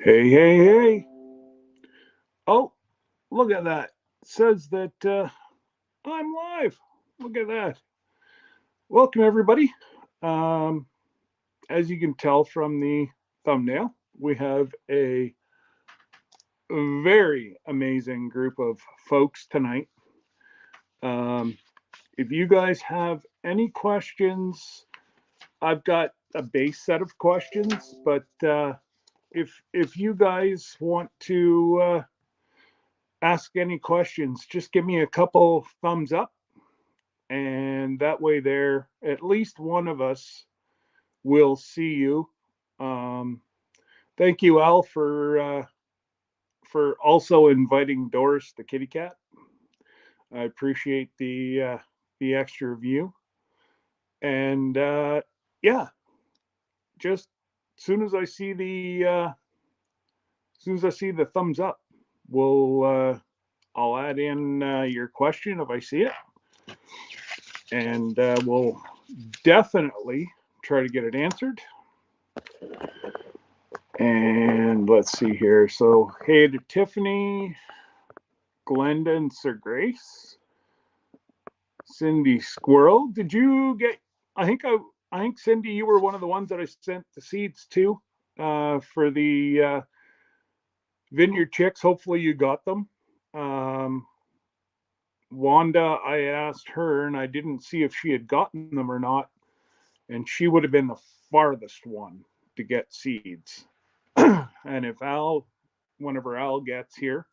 Hey, hey, hey. Oh, look at that. It says that I'm live. Look at that. Welcome, everybody. Um, as you can tell from the thumbnail, we have a very amazing group of folks tonight. Um, if you guys have any questions, I've got a base set of questions, but if you guys want to ask any questions, just give me a couple thumbs up, and that way, there at least one of us will see you. Um, Thank you, Al, for also inviting Doris, the kitty cat. I appreciate the extra view, and yeah, just as soon as I see the thumbs up, we'll I'll add in your question if I see it, and we'll definitely try to get it answered. And let's see here. So, hey to Tiffany, Glenda, and Sir Grace, Cindy Squirrel. Did you get? I think I think Cindy, you were one of the ones that I sent the seeds to for the vineyard chicks. Hopefully, you got them. Um, Wanda, I asked her, and I didn't see if she had gotten them or not, and she would have been the farthest one to get seeds. And if whenever Al gets here,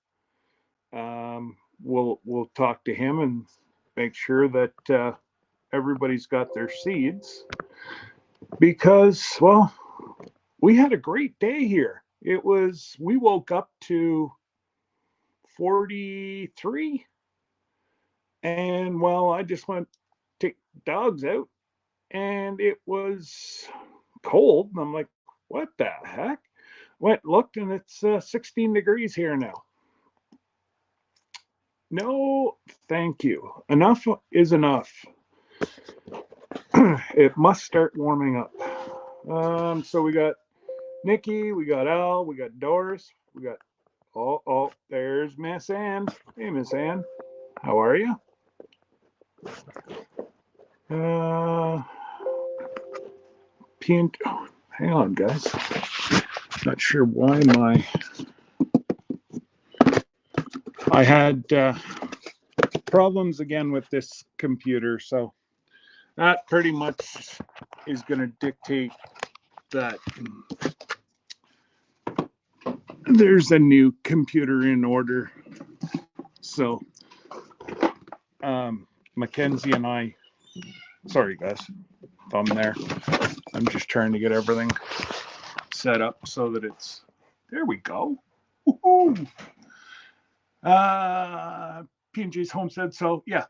we'll talk to him and make sure that everybody's got their seeds, because we had a great day here. We woke up to 43, and I just went to take dogs out, and it was cold. And I'm like, what the heck? Went looked, and it's 16 degrees here now. No, thank you. Enough is enough. It must start warming up. So we got Nikki, we got Al, we got Doris, we got there's Miss Ann. Hey, Miss Ann, how are you? Hang on, guys. Not sure why I had problems again with this computer, so that pretty much is going to dictate that there's a new computer in order. So Mackenzie and I, sorry guys, thumb there. I'm just trying to get everything set up so that there we go. Woo-hoo. P&G's Homestead. So yeah,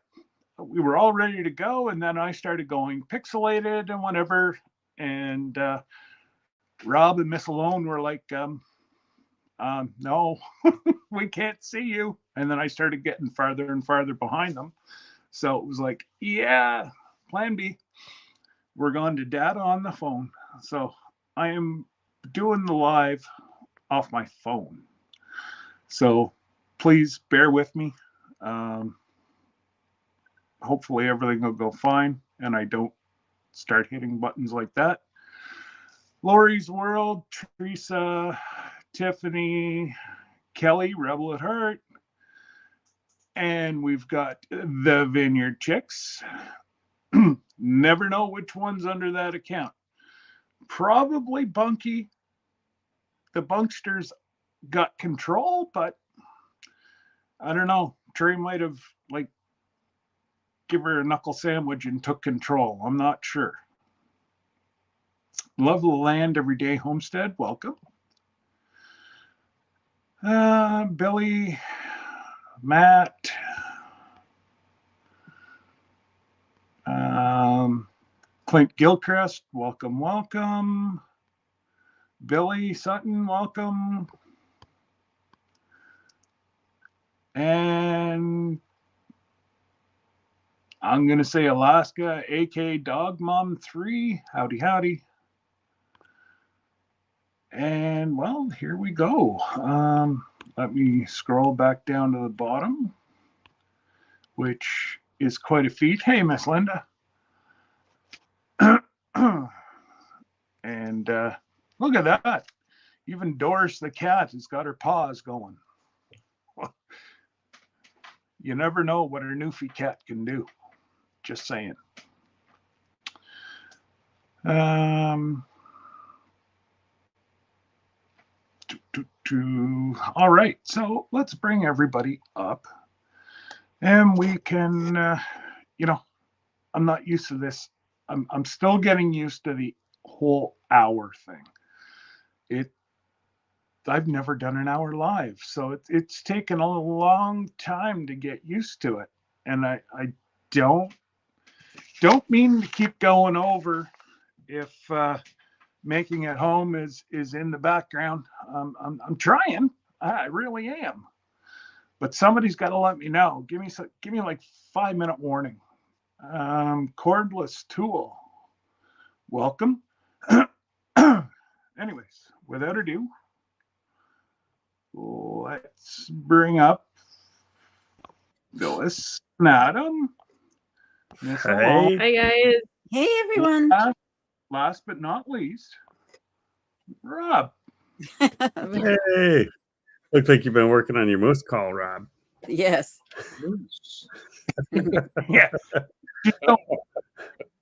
we were all ready to go, and then I started going pixelated and whatever, and Rob and Miss Alone were like, no, we can't see you. And then I started getting farther and farther behind them. So it was like, yeah, plan B. We're going to data on the phone. So I am doing the live off my phone. So please bear with me. Hopefully everything will go fine and I don't start hitting buttons like that. Lori's World, Teresa, Tiffany, Kelly, Rebel at Heart, and we've got the Vineyard Chicks. Never know which one's under that account. Probably Bunky. The Bunksters got control, but I don't know. Trey might have give her a knuckle sandwich and took control. I'm not sure. Love the Land Everyday Homestead, welcome. Billy, Matt, Clint Gilchrist, welcome. Billy Sutton, welcome. And I'm going to say Alaska, AK Dog Mom 3, howdy. And well, here we go. Let me scroll back down to the bottom, which is quite a feat. Hey, Miss Linda. And look at that. Even Doris the cat has got her paws going. You never know what a Newfie cat can do. Just saying. All right, so let's bring everybody up, and we can, I'm not used to this. I'm still getting used to the whole hour thing. I've never done an hour live, so it's taken a long time to get used to it, and I don't mean to keep going over if making it home is in the background. I'm trying. I really am. But somebody's got to let me know. Give me like 5-minute warning. Cordless tool. Welcome. Anyways, without ado, let's bring up Phyllis and Adam. Hey. Hi guys. Hey everyone. Last but not least, Rob. Hey. Looks like you've been working on your moose call, Rob. Yes. Yeah.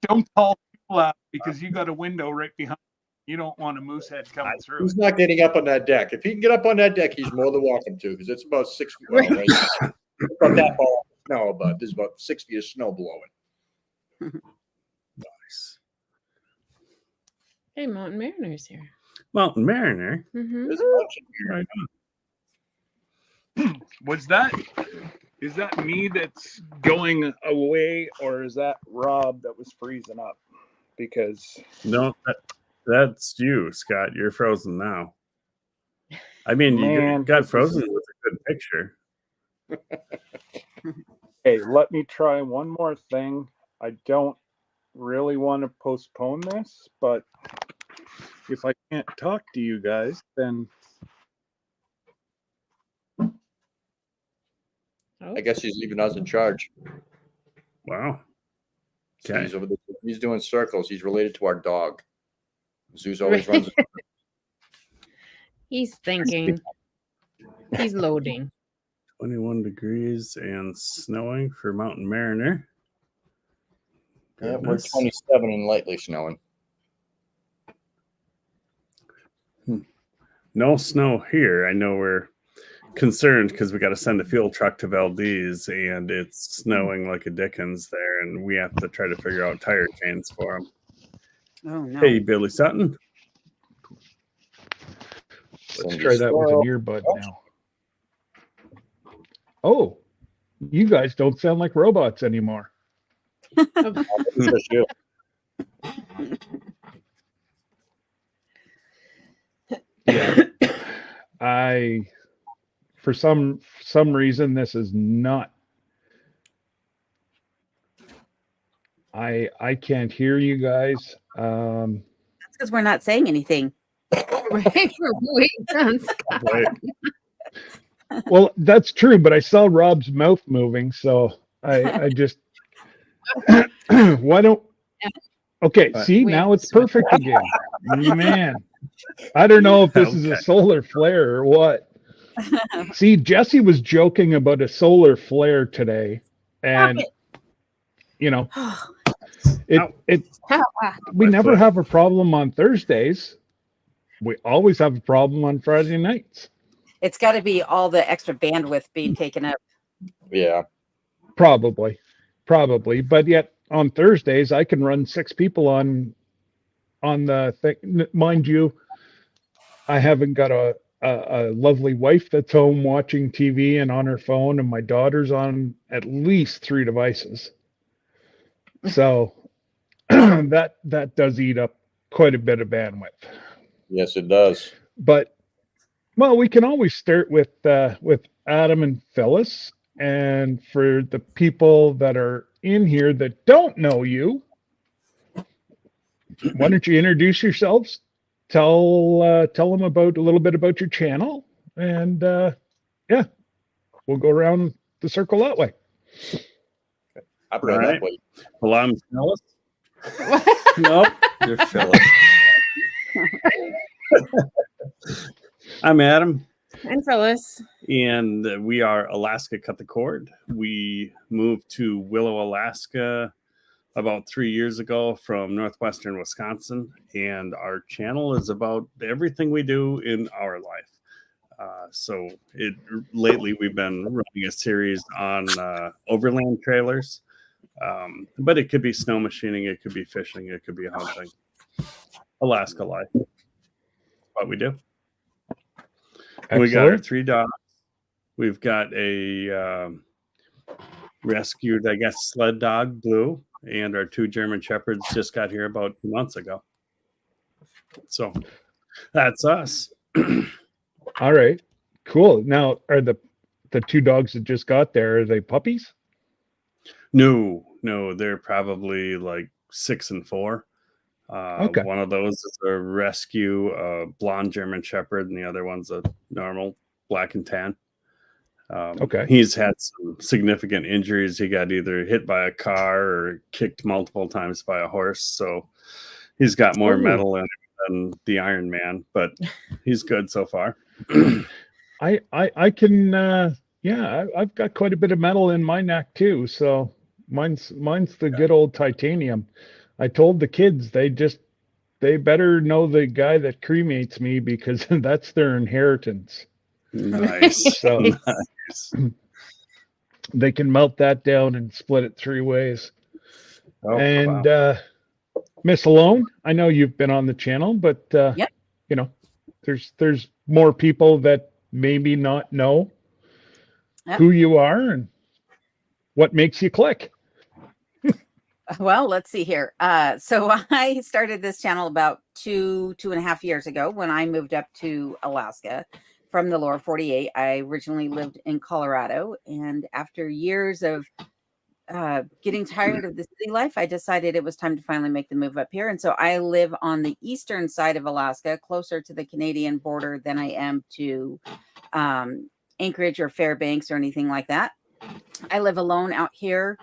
Don't call people out because you got a window right behind you. You don't want a moose head coming through. He's not getting up on that deck. If he can get up on that deck, he's more than welcome to, because it's about 6 feet. Well, right? About that ball of snow, but there's about 6 feet of snow below it. Nice. Hey, Mountain Mariner's here. Mountain Mariner. Mm-hmm. There's a bunch in here. Right Is that me that's going away, or is that Rob that was freezing up? Because No, that's you, Scott. You're frozen now. I mean, you got frozen with a good picture. hey, let me try one more thing. I don't really want to postpone this, but if I can't talk to you guys, then Oh. I guess he's leaving us in charge. Wow. So Okay. he's over there, he's doing circles. He's related to our dog. Zeus always runs. He's thinking. He's loading. 21 degrees and snowing for Mountain Mariner. Yeah, we're Goodness. 27 and lightly snowing. No snow here. I know we're concerned because we got to send a fuel truck to Valdez and it's snowing like a dickens there, and we have to try to figure out tire chains for them. Oh no. Hey, Billy Sutton. let's try that with an earbud now. Oh, you guys don't sound like robots anymore. For some reason, this is not. I can't hear you guys. That's because we're not saying anything. Right, we're waiting on Scott. Right. Well, that's true, but I saw Rob's mouth moving, so I just. Why don't? Okay, see, now it's perfect again. Man, I don't know if this is a solar flare or what. See, Jesse was joking about a solar flare today, and you know, we never have a problem on Thursdays. We always have a problem on Friday nights. It's got to be all the extra bandwidth being taken up. Yeah. Probably, but yet on Thursdays I can run 6 people on the thing. Mind you, I haven't got a lovely wife that's home watching TV and on her phone, and my daughter's on at least 3 devices. So that does eat up quite a bit of bandwidth. Yes, it does. But well, we can always start with Adam and Phyllis. And for the people that are in here that don't know you, why don't you introduce yourselves? tell them about a little bit about your channel, and yeah, we'll go around the circle that way. I'll be All right right. that way. Well, I'm Phyllis. What? Nope, you're Phyllis. I'm Adam, And Phyllis. and we are Alaska Cut the Cord. We moved to Willow, Alaska about 3 years ago from northwestern Wisconsin, and our channel is about everything we do in our life. So lately we've been running a series on overland trailers, but it could be snow machining, it could be fishing, it could be hunting. Alaska life. What we do. Excellent. We got our 3 dogs. We've got a rescued, I guess, sled dog, Blue, and our 2 German Shepherds just got here about 2 months ago. So that's us. All right, cool. Now, are the 2 dogs that just got there, are they puppies? No, they're probably like 6 and 4. Okay. One of those is a rescue blonde German Shepherd, and the other one's a normal black and tan. Okay. He's had some significant injuries. He got either hit by a car or kicked multiple times by a horse. So he's got more metal in him than the Iron Man, but he's good so far. I can I've got quite a bit of metal in my neck too, so mine's the good old titanium. I told the kids they better know the guy that cremates me, because that's their inheritance. Nice. So Nice. they can melt that down and split it 3 ways. Oh, And wow. Miss Alone, I know you've been on the channel, but Yep. you know, there's more people that maybe not know Yep. who you are and what makes you click. Well, let's see here. So I started this channel about 2.5 years ago when I moved up to Alaska from the lower 48. I originally lived in Colorado, and after years of getting tired of the city life, I decided it was time to finally make the move up here. And so I live on the eastern side of Alaska, closer to the Canadian border than I am to Anchorage or Fairbanks or anything like that. I live alone out here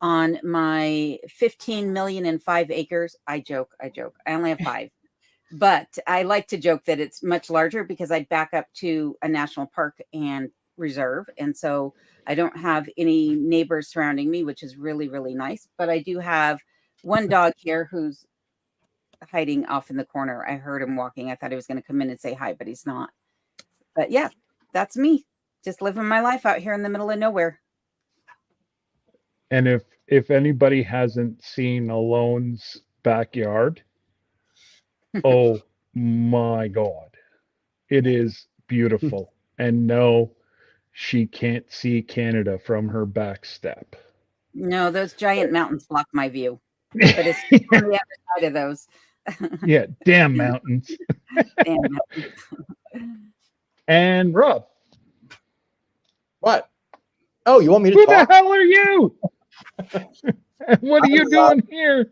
on my 15,000,005 acres. I joke. I only have 5. But I like to joke that it's much larger because I back up to a national park and reserve. And so I don't have any neighbors surrounding me, which is really, really nice. But I do have one dog here who's hiding off in the corner. I heard him walking. I thought he was going to come in and say hi, but he's not. But yeah, that's me. Just living my life out here in the middle of nowhere. And if anybody hasn't seen Alone's backyard, oh my God, it is beautiful. And no, she can't see Canada from her back step. No, those giant mountains block my view. But it's on the other side of those. Yeah, damn mountains. Damn mountains. And Rob, What? Oh, you want me to who talk? the hell are you? What are you doing here?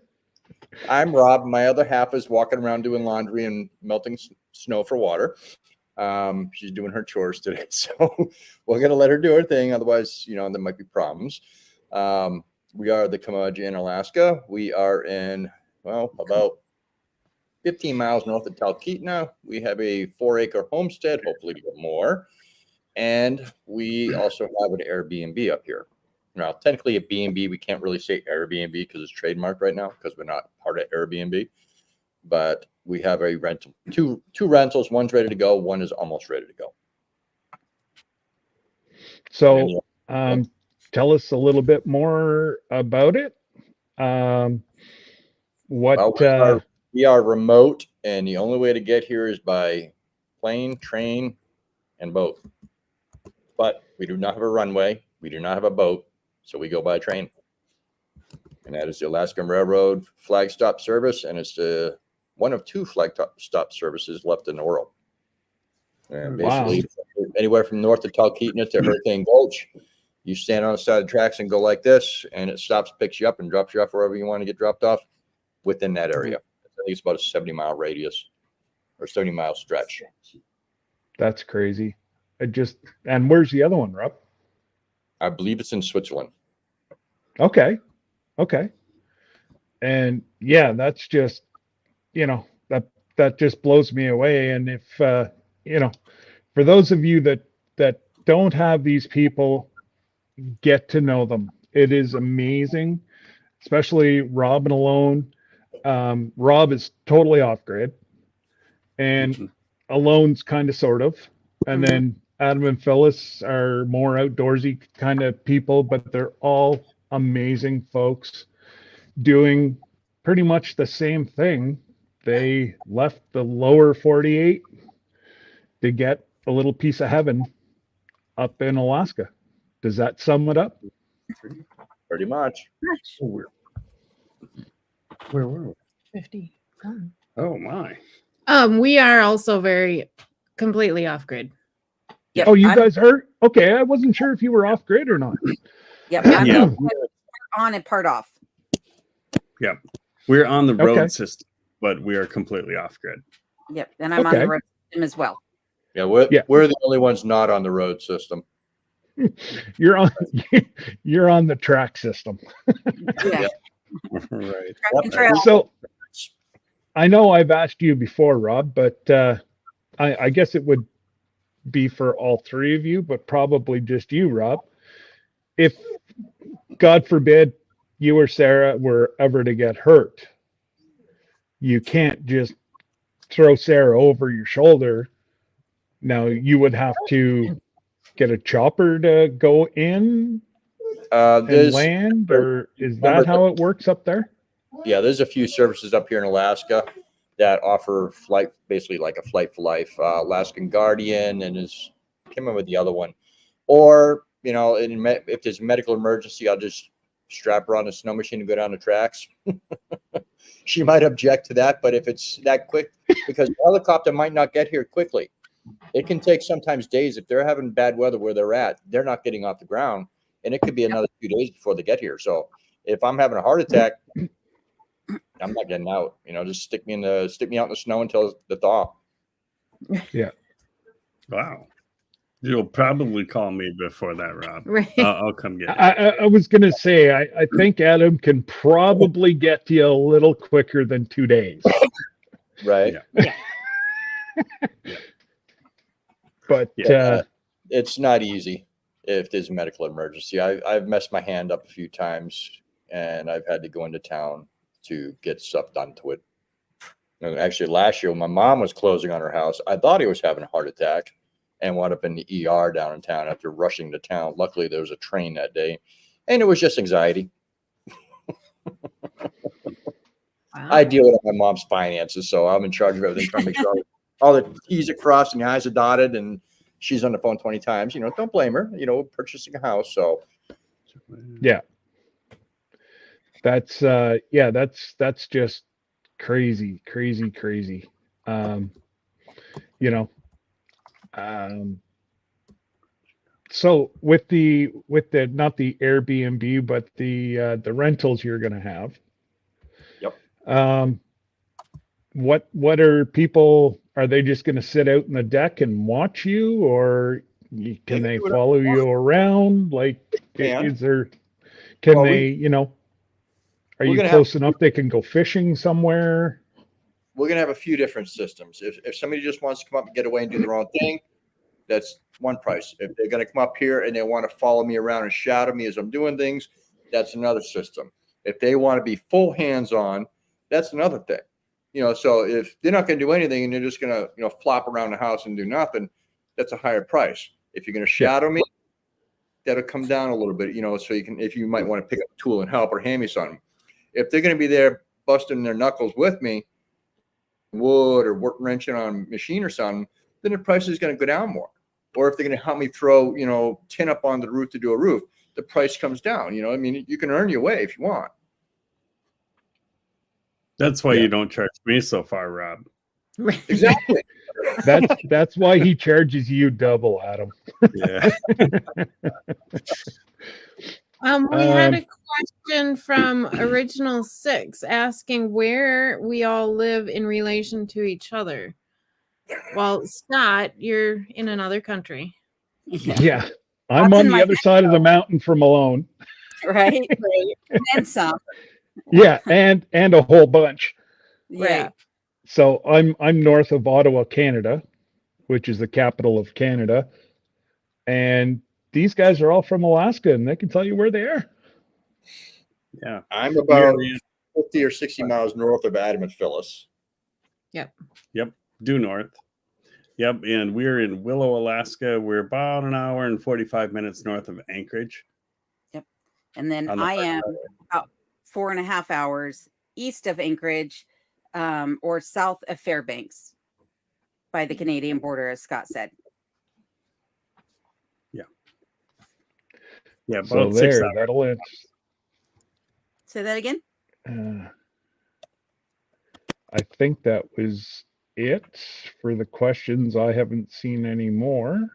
I'm Rob. My other half is walking around doing laundry and melting snow for water. She's doing her chores today, so we're gonna let her do her thing. Otherwise, there might be problems. We are the Kamaji in Alaska. We are in about 15 miles north of Talkeetna. We have a 4-acre homestead, hopefully to get more, and we also have an Airbnb up here. Now, technically a B&B, we can't really say Airbnb because it's trademarked right now because we're not part of Airbnb. But we have a rental, two rentals. One's ready to go. One is almost ready to go. So tell us a little bit more about it. We are remote, and the only way to get here is by plane, train, and boat. But we do not have a runway. We do not have a boat. So we go by train, and that is the Alaskan Railroad flag stop service, and it's one of 2 flag stop services left in the world. And basically, anywhere from north of Talkeetna to Hurricane Gulch, you stand on the side of the tracks and go like this, and it stops, picks you up, and drops you off wherever you want to get dropped off within that area. I think it's about a 70-mile radius or 70-mile stretch. That's crazy. And where's the other one, Rob? I believe it's in Switzerland. Okay. And yeah, that's just, that just blows me away. And if, for those of you that don't have these people, get to know them. It is amazing, especially Rob and Alone. Rob is totally off grid, and Alone's kind of sort of, and then Adam and Phyllis are more outdoorsy kind of people, but they're all amazing folks doing pretty much the same thing. They left the lower 48 to get a little piece of heaven up in Alaska. Does that sum it up? Pretty much. Where were we? 50. Oh my. We are also very completely off grid. Yep, Oh, you guys heard? Okay, I wasn't sure if you were off grid or not. Yep. Yeah. Part on and part off. Yep. We're on the road Okay. system, but we are completely off grid. Yep. And I'm on Okay. the road system as well. Yeah, we're Yeah. the only ones not on the road system. You're on the track system. Yeah. Right. Track and trail. So I know I've asked you before, Rob, but I guess it would be for all three of you, but probably just you, Rob. If, God forbid, you or Sarah were ever to get hurt, you can't just throw Sarah over your shoulder. Now, you would have to get a chopper to go in and There's land, or is that how it works up there? Yeah, there's a few services up here in Alaska that offer flight, basically like a flight for life. Alaskan Guardian and can't remember the other one. Or, if there's a medical emergency, I'll just strap her on a snow machine and go down the tracks. She might object to that, but if it's that quick, because the helicopter might not get here quickly. It can take sometimes days. If they're having bad weather where they're at, they're not getting off the ground, and it could be another 2 days before they get here. So if I'm having a heart attack, I'm not getting out. Just stick me out in the snow until the thaw. Yeah. Wow. You'll probably call me before that, Rob. Right. I'll come get you. I was going to say, I think Adam can probably get to you a little quicker than 2 days. Right. Yeah. But it's not easy if there's a medical emergency. I've messed my hand up a few times, and I've had to go into town to get stuff done to it. Actually, last year when my mom was closing on her house, I thought he was having a heart attack and wound up in the ER down in town after rushing to town. Luckily, there was a train that day, and it was just anxiety. Wow. I deal with my mom's finances, so I'm in charge of everything, trying to make sure all the T's are crossed and the I's are dotted, and she's on the phone 20 times. Don't blame her. Purchasing a house, so yeah, that's just crazy. So with the not the Airbnb, but the rentals you're going to have. Yep. What are people? Are they just going to sit out in the deck and watch you, or can they follow you around? Like, is there? Can they? Are you close enough they can go fishing somewhere? We're gonna have a few different systems. If somebody just wants to come up and get away and do their own thing, that's one price. If they're gonna come up here and they want to follow me around and shadow me as I'm doing things, that's another system. If they want to be full hands-on, that's another thing. So if they're not gonna do anything and they're just gonna flop around the house and do nothing, that's a higher price. If you're gonna shadow me, that'll come down a little bit. So if you might want to pick up a tool and help or hand me something. If they're gonna be there busting their knuckles with me, wood or work wrenching on a machine or something, then the price is going to go down more. Or if they're going to help me throw, tin up on the roof to do a roof, the price comes down. You can earn your way if you want. That's why you don't charge me so far, Rob. Exactly. That's why he charges you double, Adam. Yeah. We had a question from Original 6 asking where we all live in relation to each other. Well, Scott, you're in another country. Yeah. I'm That's on in the my other side of the mountain from Malone. right? And some. Yeah, and a whole bunch. Yeah. Right. So I'm north of Ottawa, Canada, which is the capital of Canada. And these guys are all from Alaska, and they can tell you where they are. Yeah. I'm We about are in- 50 or 60 miles north of Adam and Phyllis. Yep. Due north. Yep. And we're in Willow, Alaska. We're about an hour and 45 minutes north of Anchorage. And then On the I far am about 4.5 hours east of Anchorage, or south of Fairbanks by the Canadian border, as Scott said. Yeah. About So 6 there, hours. that'll answer. Say that again. I think that was it for the questions. I haven't seen any more.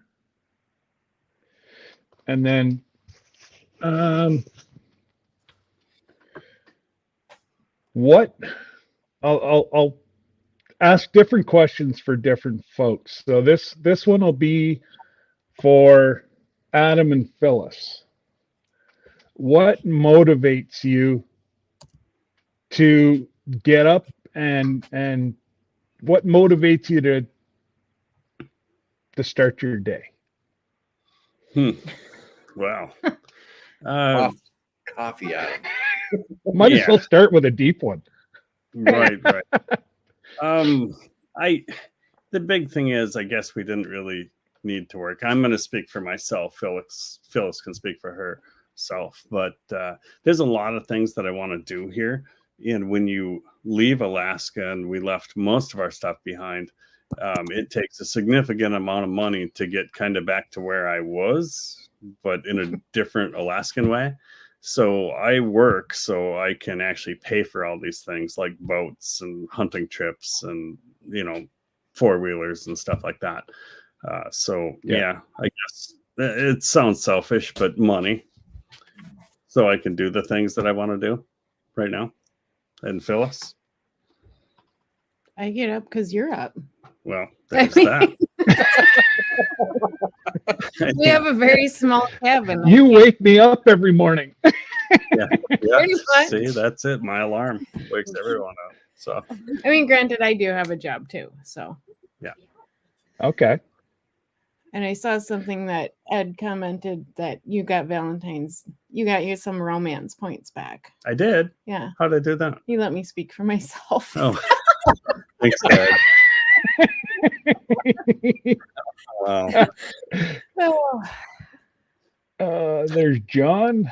And then what I'll ask different questions for different folks. So this one will be for Adam and Phyllis. What motivates you to get up and what motivates you to start your day? Wow. Coffee, Adam. Might as Yeah. well start with a deep one. Right. The big thing is, I guess we didn't really need to work. I'm going to speak for myself. Phyllis can speak for herself, but there's a lot of things that I want to do here. And when you leave Alaska, and we left most of our stuff behind, it takes a significant amount of money to get kind of back to where I was, but in a different Alaskan way. So I work so I can actually pay for all these things like boats and hunting trips and, four-wheelers and stuff like that. Yeah, I guess it sounds selfish, but money. So I can do the things that I want to do right now. And Phyllis? I get up because you're up. Well, there's that. We have a very small cabin. You wake me up every morning. Yeah. Pretty much. See, that's it. My alarm wakes everyone up. So I mean, granted, I do have a job too. So, Okay. and I saw something that Ed commented that you got you some romance points back. I did. Yeah. How did I do that? You let me speak for myself. Oh, thanks, Dad. Wow. Oh. There's John.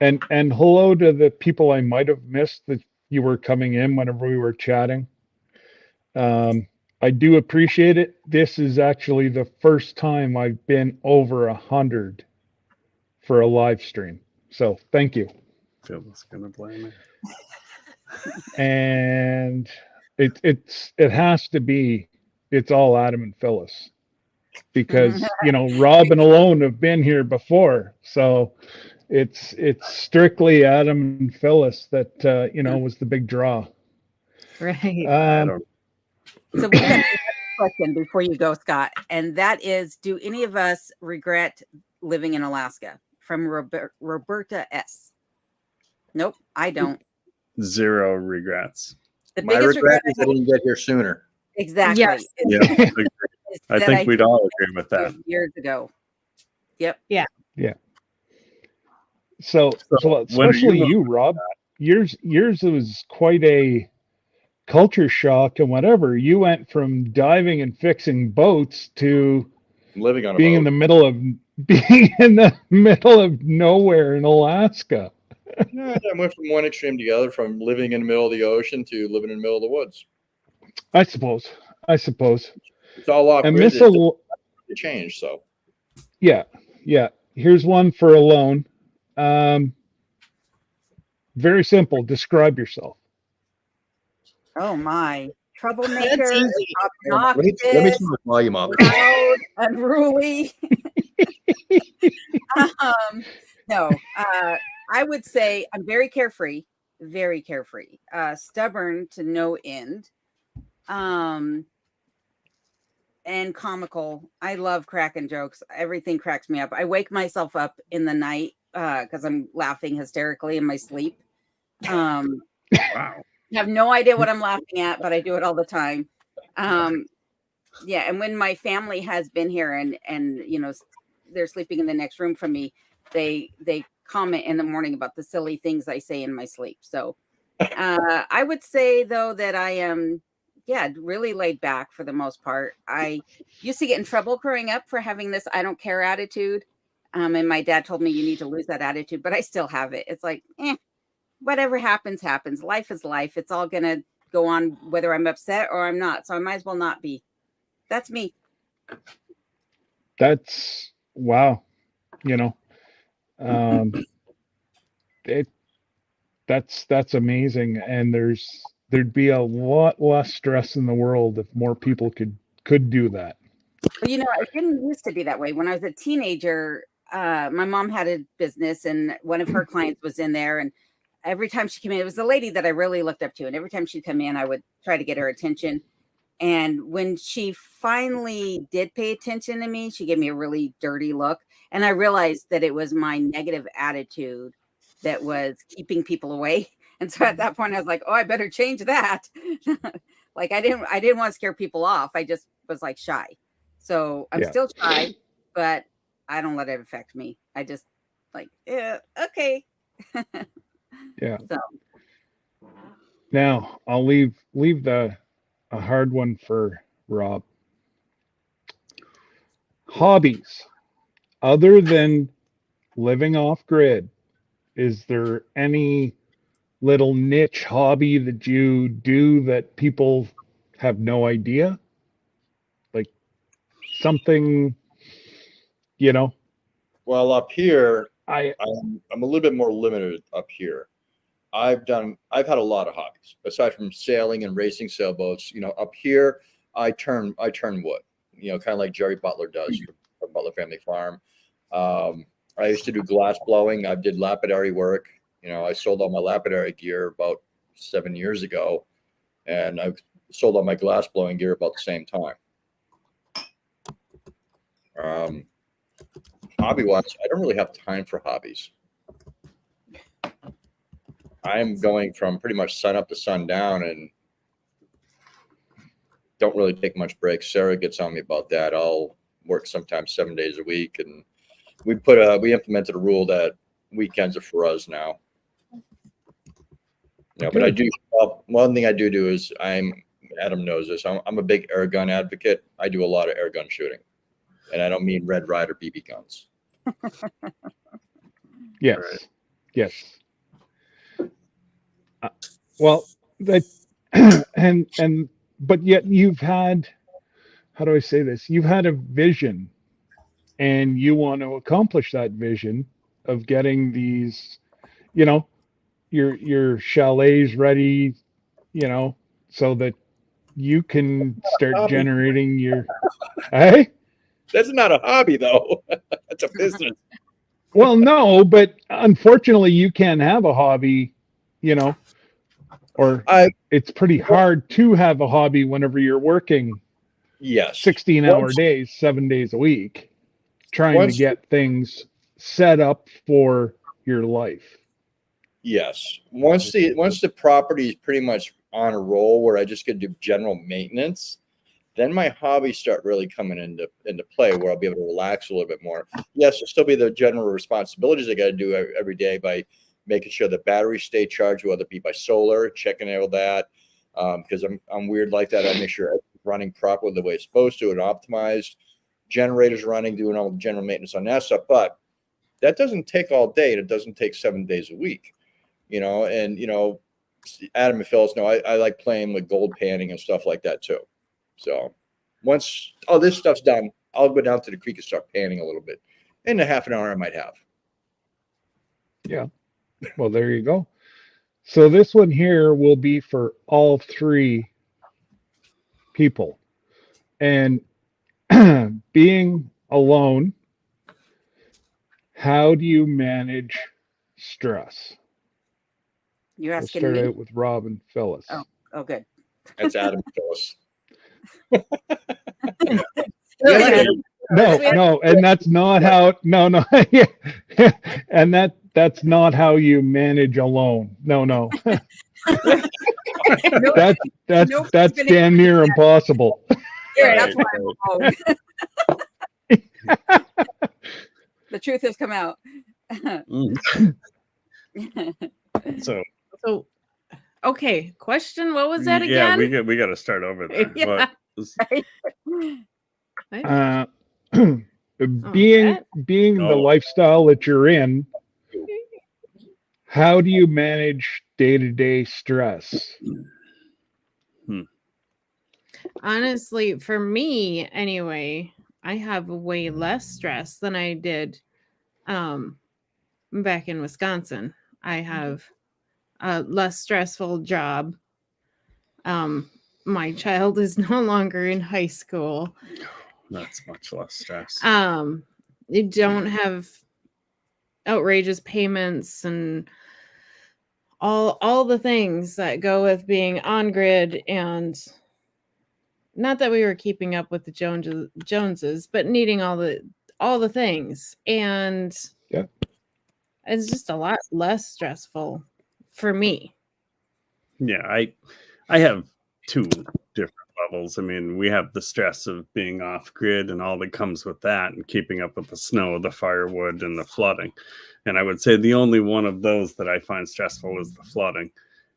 And hello to the people I might have missed that you were coming in whenever we were chatting. I do appreciate it. This is actually the first time I've been over 100 for a live stream. So thank you. Phyllis gonna blame me. And it has to be, it's all Adam and Phyllis, because Rob and Alone have been here before. So it's strictly Adam and Phyllis that was the big draw. Right. So we have a question before you go, Scott, and that is: do any of us regret living in Alaska? From Roberta S. Nope, I don't. Zero regrets. The My biggest regret is I didn't get here sooner. exactly. Yes. Yeah, I think we'd all agree with that. Years ago. Yep. Yeah. So especially you, Rob, yours was quite a culture shock and whatever. You went from diving and fixing boats to Living on a being boat. in the middle of nowhere in Alaska. Yeah, I went from one extreme to the other, from living in the middle of the ocean to living in the middle of the woods. I suppose. It's all off And grid. Miss It changed, so. Yeah. Here's one for Alone. Very simple. Describe yourself. Oh my. Troublemaker. That's easy. Let me Obnoxious, turn the volume up. loud, unruly. No, I would say I'm very carefree, stubborn to no end. and comical. I love cracking jokes. Everything cracks me up. I wake myself up in the night because I'm laughing hysterically in my sleep. Wow. I have no idea what I'm laughing at, but I do it all the time. Yeah, and when my family has been here and you know they're sleeping in the next room from me, they comment in the morning about the silly things I say in my sleep. So I would say though that I am really laid back for the most part. I used to get in trouble growing up for having this I don't care attitude. And my dad told me you need to lose that attitude, but I still have it. It's like, whatever happens, happens. Life is life. It's all gonna go on whether I'm upset or I'm not. So I might as well not be. That's me. That's wow. You know, it that's amazing. And there'd be a lot less stress in the world if more people could do that. Well, it didn't used to be that way. When I was a teenager, my mom had a business and one of her clients was in there. And every time she came in, it was a lady that I really looked up to. And every time she'd come in, I would try to get her attention. And when she finally did pay attention to me, she gave me a really dirty look. And I realized that it was my negative attitude that was keeping people away. And so at that point, I was like, oh, I better change that. Like I didn't want to scare people off. I just was like shy. So I'm still shy, but I don't let it affect me. I just like, yeah, okay. Yeah. So. Now I'll leave a hard one for Rob. Hobbies other than living off grid. Is there any little niche hobby that you do that people have no idea? Like something, you know? Well, up here, I'm a little bit more limited up here. I've had a lot of hobbies aside from sailing and racing sailboats. Up here, I turn wood. Kind of like Jerry Butler does for Butler Family Farm. I used to do glass blowing. I did lapidary work. I sold all my lapidary gear about 7 years ago, and I sold all my glass blowing gear about the same time. Hobby-wise, I don't really have time for hobbies. I'm going from pretty much sun up to sundown and don't really take much breaks. Sarah gets on me about that. I'll work sometimes 7 days a week, and we implemented a rule that weekends are for us now. But I do. One thing I do is Adam knows this. I'm a big air gun advocate. I do a lot of air gun shooting, and I don't mean Red Ryder BB guns. Yes. Right. Yes. Well, that but yet you've had, how do I say this? You've had a vision, and you want to accomplish that vision of getting these, your chalets ready, so that you can start generating your. Hey, that's not a hobby though. That's a business. Well, no, but unfortunately, you can't have a hobby, or it's pretty hard to have a hobby whenever you're working 16-hour days, 7 days a week, trying to get things set up for your life. Yes. Once the property is pretty much on a roll where I just get to do general maintenance, then my hobbies start really coming into play where I'll be able to relax a little bit more. Yes, there'll still be the general responsibilities I got to do every day by making sure the batteries stay charged, whether it be by solar, checking all that. Because I'm weird like that. I make sure it's running properly the way it's supposed to and optimized. Generators running, doing all the general maintenance on that stuff. But that doesn't take all day, and it doesn't take 7 days a week. Adam and Phyllis know I like playing with gold panning and stuff like that too. So once all this stuff's done, I'll go down to the creek and start panning a little bit. In a half an hour, I might have. Yeah. Well, there you go. So this one here will be for all three people. And being alone, how do you manage stress? You're asking we'll start me? out with Rob and Phyllis. Oh, good. That's Adam Phyllis. No, and that's not how. No, yeah, and that's not how you manage alone. No, that's damn near impossible. Yeah, that's why I'm home. The truth has come out. So okay, question. What was that yeah, again? we got to start over there. Yeah. Being the lifestyle that you're in, how do you manage day-to-day stress? Honestly, for me anyway, I have way less stress than I did back in Wisconsin. I have a less stressful job. My child is no longer in high school. That's much less stress. You don't have outrageous payments and all the things that go with being on grid, and not that we were keeping up with the Joneses, but needing all the things, and yeah, it's just a lot less stressful for me. Yeah, I have two different levels. I mean, we have the stress of being off grid and all that comes with that, and keeping up with the snow, the firewood, and the flooding. And I would say the only one of those that I find stressful is the flooding.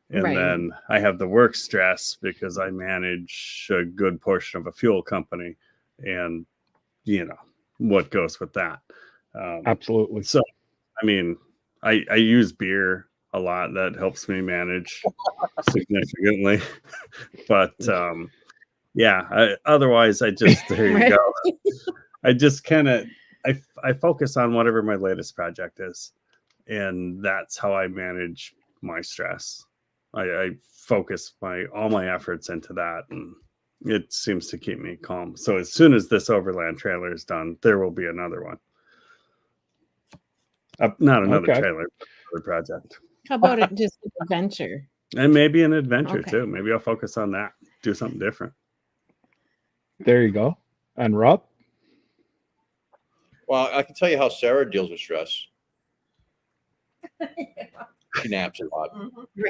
And Right. then I have the work stress because I manage a good portion of a fuel company, and what goes with that. Absolutely. So, I mean, I use beer a lot. That helps me manage significantly. But otherwise I just, there you go. I just kind of, I focus on whatever my latest project is. And that's how I manage my stress. I focus all my efforts into that, and it seems to keep me calm. So as soon as this overland trailer is done, there will be another one. Not another trailer, but another project. How about it just an adventure? And maybe an adventure too. Maybe I'll focus on that. Do something different. There you go. And Rob? Well, I can tell you how Sarah deals with stress. She naps a lot,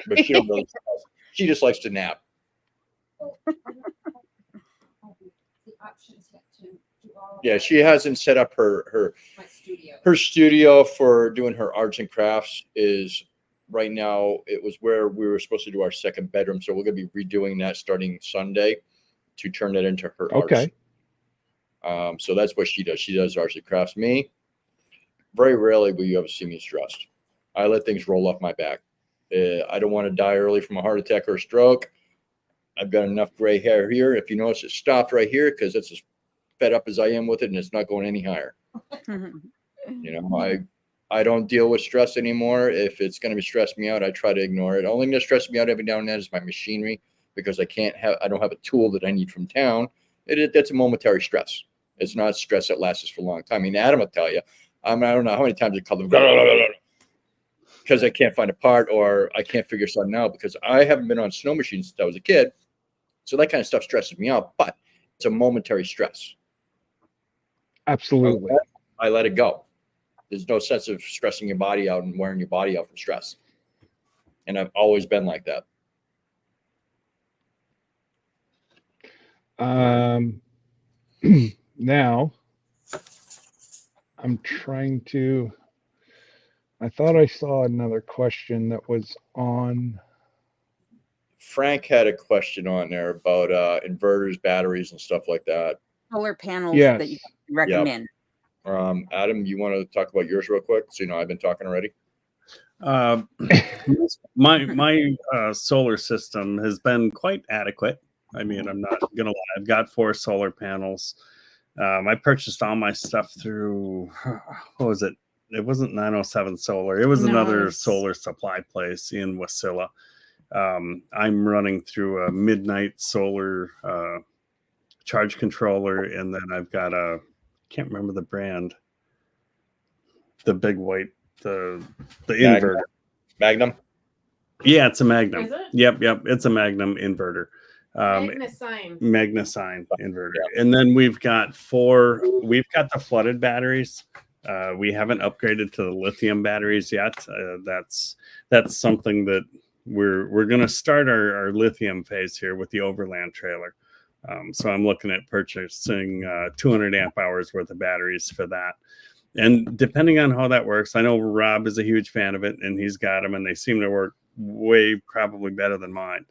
but she don't really stress. She just likes to nap. Yeah, she hasn't set up her studio for doing her arts and crafts. Is right now, it was where we were supposed to do our second bedroom, so we're going to be redoing that starting Sunday to turn that into her arts. So that's what she does. She does arts and crafts. Me, very rarely will you ever see me stressed. I let things roll off my back. I don't want to die early from a heart attack or a stroke. I've got enough gray hair here. If you notice, it stopped right here because it's as fed up as I am with it, and it's not going any higher. I don't deal with stress anymore. If it's going to be stressing me out, I try to ignore it. The only thing that stresses me out every now and then is my machinery, because I don't have a tool that I need from town. That's a momentary stress. It's not stress that lasts for a long time. I mean, Adam will tell you. I don't know how many times I call them because I can't find a part or I can't figure something out, because I haven't been on snow machines since I was a kid. So that kind of stuff stresses me out, but it's a momentary stress. Absolutely. I let it go. There's no sense of stressing your body out and wearing your body out from stress. And I've always been like that. Now, I'm trying to. I thought I saw another question that was on. Frank had a question on there about inverters, batteries, and stuff like that. Solar panels that you recommend. Yep. Adam, you want to talk about yours real quick? So I've been talking already. My solar system has been quite adequate. I mean, I'm not gonna lie. I've got 4 solar panels. I purchased all my stuff through, what was it? It wasn't 907 Solar. It was another solar supply place in Wasilla. I'm running through a Midnight Solar charge controller, and then I've got can't remember the brand, the big white, the inverter. Magnum. Yeah, it's a Magnum. Is it? Yep. It's a Magnum inverter. Magna-sign. Magna-sign inverter. And then we've got the flooded batteries. We haven't upgraded to the lithium batteries yet. That's something that we're going to start our lithium phase here with the overland trailer. So I'm looking at purchasing 200 amp hours worth of batteries for that. And depending on how that works, I know Rob is a huge fan of it, and he's got them, and they seem to work way probably better than mine.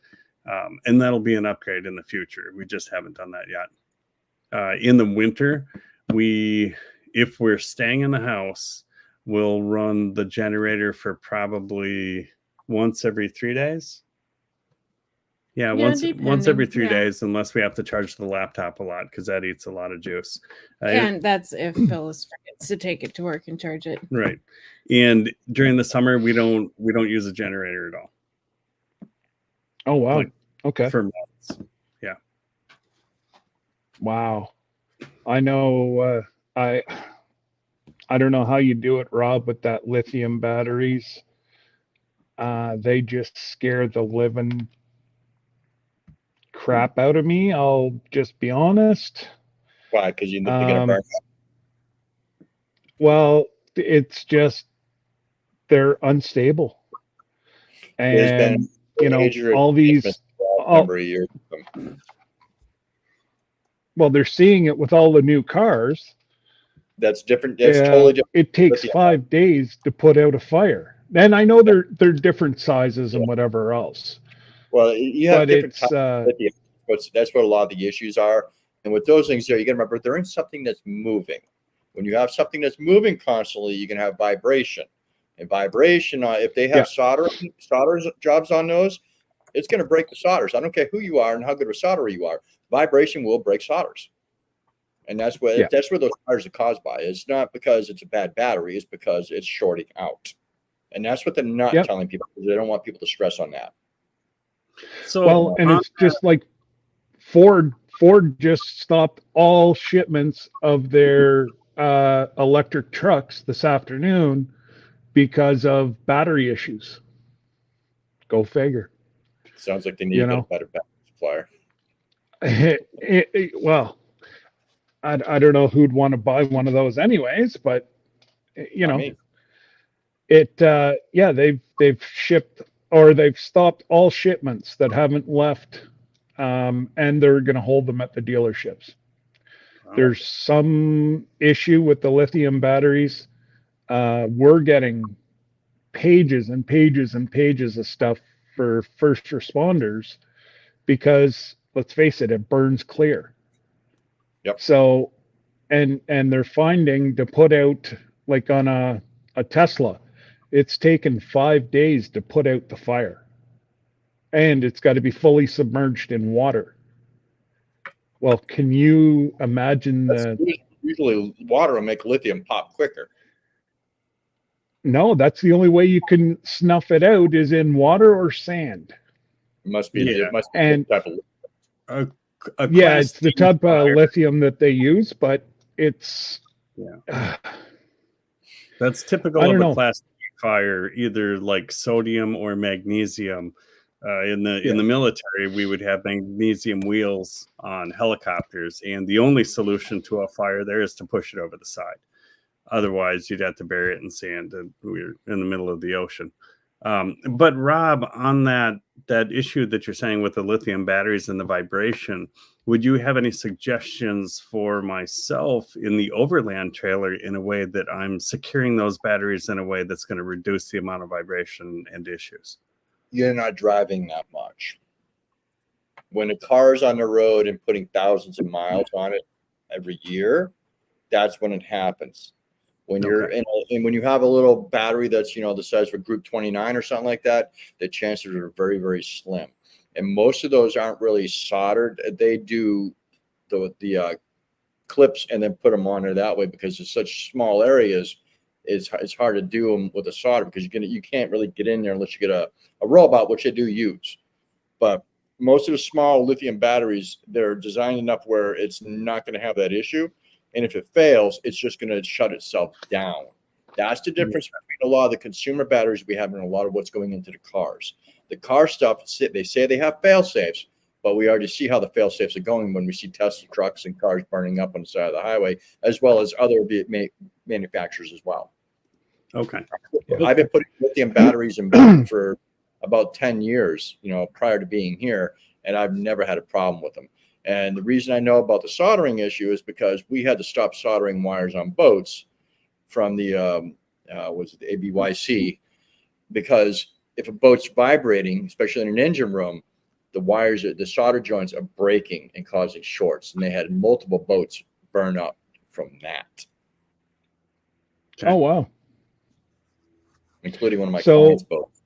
And that'll be an upgrade in the future. We just haven't done that yet. In the winter, if we're staying in the house, we'll run the generator for probably once every 3 days. Yeah, once every 3 days, unless we have to charge the laptop a lot, because that eats a lot of juice. And that's if Phyllis forgets to take it to work and charge it. Right. And during the summer, we don't use a generator at all. Oh wow. Like, okay. For months. Yeah. Wow. I know. I don't know how you do it, Rob, with that lithium batteries. They just scare the living crap out of me. I'll just be honest. Why? Because you're gonna burn. Well, it's just they're unstable, and all these. Number of years. Well, they're seeing it with all the new cars. That's different. That's totally different. It takes 5 days to put out a fire. And I know they're different sizes and whatever else. Well, you have different types of lithium. That's what a lot of the issues are. And with those things there, you got to remember they're in something that's moving. When you have something that's moving constantly, you can have vibration. And vibration, if they have solder jobs on those, it's going to break the solders. I don't care who you are and how good of a solderer you are. Vibration will break solders. And that's what those fires are caused by. It's not because it's a bad battery. It's because it's shorting out. And that's what they're not telling people, because they don't want people to stress on that. So, it's just like Ford just stopped all shipments of their electric trucks this afternoon because of battery issues. Go figure. Sounds like they need a better battery supplier. Well, I don't know who'd want to buy one of those anyways, but they've shipped, or they've stopped all shipments that haven't left, and they're going to hold them at the dealerships. Wow. There's some issue with the lithium batteries. We're getting pages and pages and pages of stuff for first responders because, let's face it burns clear. Yep. So, and they're finding to put out, like on a Tesla, it's taken 5 days to put out the fire, and it's got to be fully submerged in water. Well, can you imagine that? Usually water will make lithium pop quicker. No, that's the only way you can snuff it out is in water or sand. It must be the type of it's the type of lithium that they use, but it's that's typical of a Class D fire, either like sodium or magnesium. In the military, we would have magnesium wheels on helicopters, and the only solution to a fire there is to push it over the side. Otherwise, you'd have to bury it in sand, and we're in the middle of the ocean. But Rob, on that issue that you're saying with the lithium batteries and the vibration, would you have any suggestions for myself in the overland trailer in a way that I'm securing those batteries in a way that's going to reduce the amount of vibration and issues? You're not driving that much. When a car is on the road and putting thousands of miles on it every year, that's when it happens. When you're and when you have a little battery that's the size of a Group 29 or something like that, the chances are very, very slim. And most of those aren't really soldered. They do the clips and then put them on there that way, because it's such small areas. It's hard to do them with a solder, because you can't really get in there unless you get a robot, which they do use. But most of the small lithium batteries, they're designed enough where it's not going to have that issue. And if it fails, it's just going to shut itself down. That's the difference between a lot of the consumer batteries we have and a lot of what's going into the cars. The car stuff, they say they have fail safes, but we already see how the fail safes are going when we see Tesla trucks and cars burning up on the side of the highway, as well as other manufacturers as well. Okay. I've been putting lithium batteries in boats for about 10 years, prior to being here, and I've never had a problem with them. And the reason I know about the soldering issue is because we had to stop soldering wires on boats from the ABYC, because if a boat's vibrating, especially in an engine room, the wires, the solder joints are breaking and causing shorts. And they had multiple boats burn up from that. Okay. Oh, wow. Including one of my clients' boats.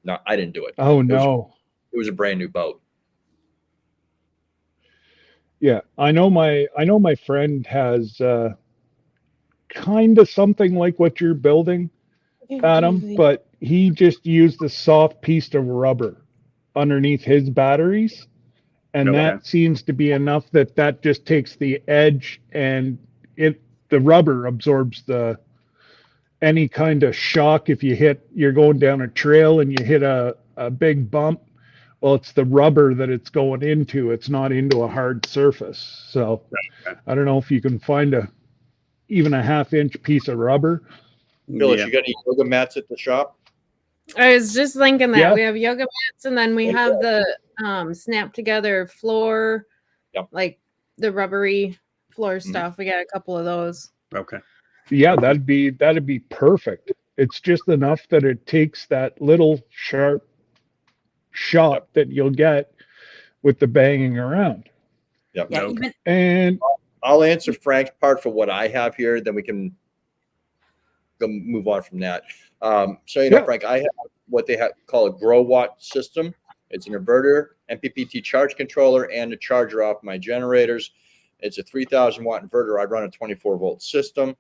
No, I didn't do it. Oh, no. It was a brand new boat. Yeah, I know my friend has kind of something like what you're building, Adam, but he just used a soft piece of rubber underneath his batteries, and that seems to be enough that just takes the edge, and the rubber absorbs any kind of shock. If you're going down a trail and you hit a big bump, well, it's the rubber that it's going into. It's not into a hard surface. So I don't know if you can find even a 1/2-inch piece of rubber. Phyllis, you got any yoga mats at the shop? I was just thinking that. Yeah. We have yoga mats, and then we have the snap together floor, like the rubbery floor stuff. We got a couple of those. Okay. Yeah, that'd be perfect. It's just enough that it takes that little sharp shot that you'll get with the banging around. Yep. Yeah, Okay. And I'll answer Frank's part for what I have here, then we can go move on from that. Frank, I have what they call a grow watt system. It's an inverter, MPPT charge controller, and a charger off my generators. It's a 3,000 watt inverter. I run a 24 volt system.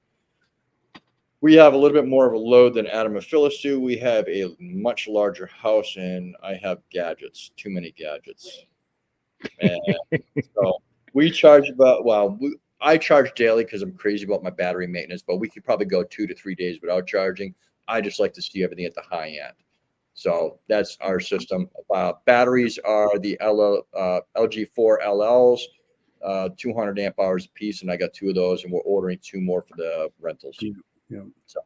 We have a little bit more of a load than Adam and Phyllis do. We have a much larger house, and I have gadgets, too many gadgets. And so we charge I charge daily because I'm crazy about my battery maintenance, but we could probably go 2 to 3 days without charging. I just like to see everything at the high end. So that's our system. Batteries are the LG4 LLs, 200 amp hours a piece, and I got 2 of those, and we're ordering 2 more for the rentals. Yeah. So,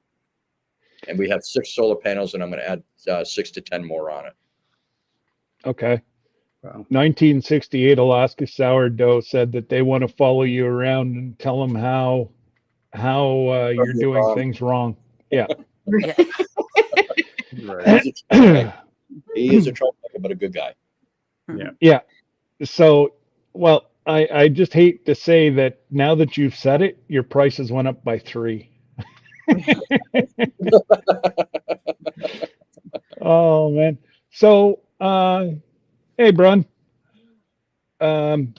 and we have 6 solar panels, and I'm going to add 6 to 10 more on it. okay. Wow. 1968 Alaska Sourdough said that they want to follow you around and tell them how you're doing things wrong. Yeah. Yeah. Right. He is a troublemaker, but a good guy. Yeah. So, well, I just hate to say that now that you've said it, your prices went up by 3. Oh man. So hey Brun. The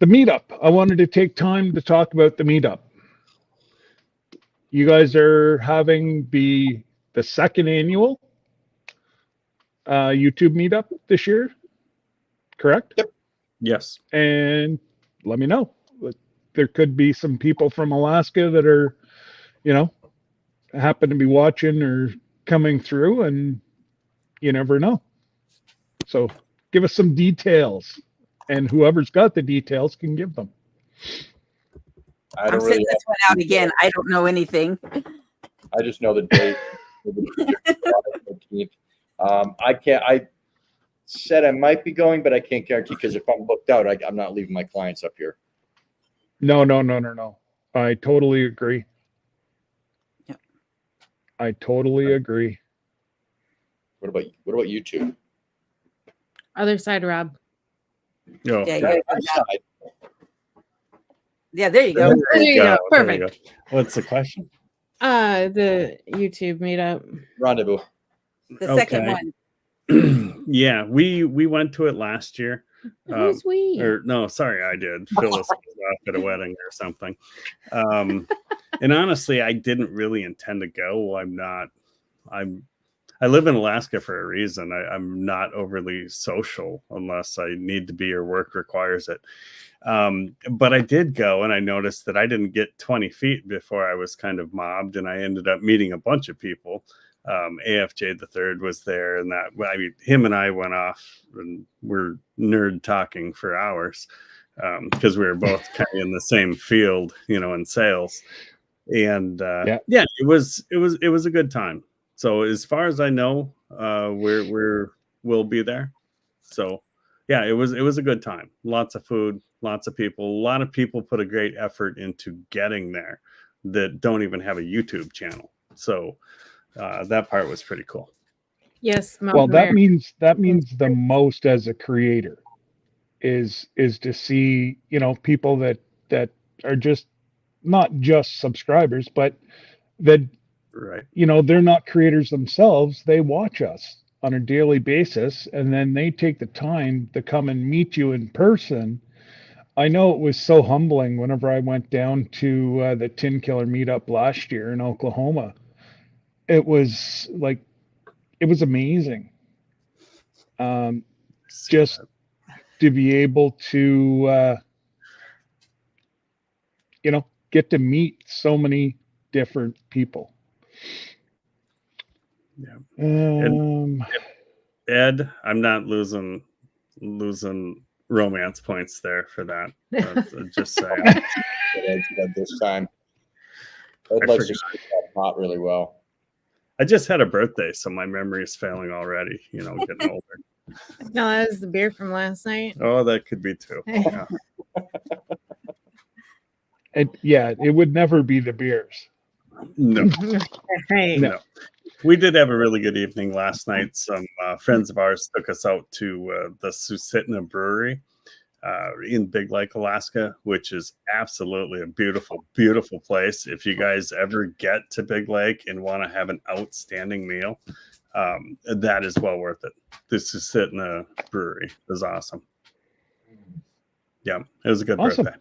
meetup. I wanted to take time to talk about the meetup. You guys are having the 2nd annual YouTube meetup this year, correct? Yep. Yes. And let me know. There could be some people from Alaska that are, happen to be watching or coming through, and you never know. So give us some details, and whoever's got the details can give them. I'm sending this one out again. I don't know anything. I just know the date. I said I might be going, but I can't guarantee, because if I'm booked out, I'm not leaving my clients up here. No. I totally agree. Yep. I totally agree. What about you two? Other side, Rob. Oh, Yeah, there you go. There you go. There you Perfect. go. What's the question? The YouTube meetup. Rendezvous. The second one. Yeah, we went to it last year. Oh, sweet. Or no, sorry, I did. Phyllis was off at a wedding or something. And honestly, I didn't really intend to go. I live in Alaska for a reason. I'm not overly social unless I need to be or work requires it. But I did go, and I noticed that I didn't get 20 feet before I was kind of mobbed, and I ended up meeting a bunch of people. AFJ the third was there, and that, I mean, him and I went off and we're nerd talking for hours because we were both kind of in the same field, you know, in sales. And yeah, it was a good time. So as far as I know, we'll be there. So yeah, it was a good time. Lots of food, lots of people. A lot of people put a great effort into getting there that don't even have a YouTube channel. So that part was pretty cool. Yes. Well, that means the most as a creator is to see, you know, people that are just not just subscribers, but that, Right. you know, they're not creators themselves. They watch us on a daily basis, and then they take the time to come and meet you in person. I know it was so humbling whenever I went down to the Tin Killer meetup last year in Oklahoma. It was like, it was amazing. Just to be able to, you know, get to meet so many different people. Yeah. And Ed, I'm not losing romance points there for that. Just saying. This time, Ed likes to speak that pot really well. I just had a birthday, so my memory is failing already. You know, getting older. No, that was the beer from last night. Oh, that could be too. Yeah. It would never be the beers. No. Right. No. We did have a really good evening last night. Some friends of ours took us out to the Susitna Brewery in Big Lake, Alaska, which is absolutely a beautiful, beautiful place. If you guys ever get to Big Lake and want to have an outstanding meal, that is well worth it. The Susitna Brewery is awesome. Yeah, it was a good birthday.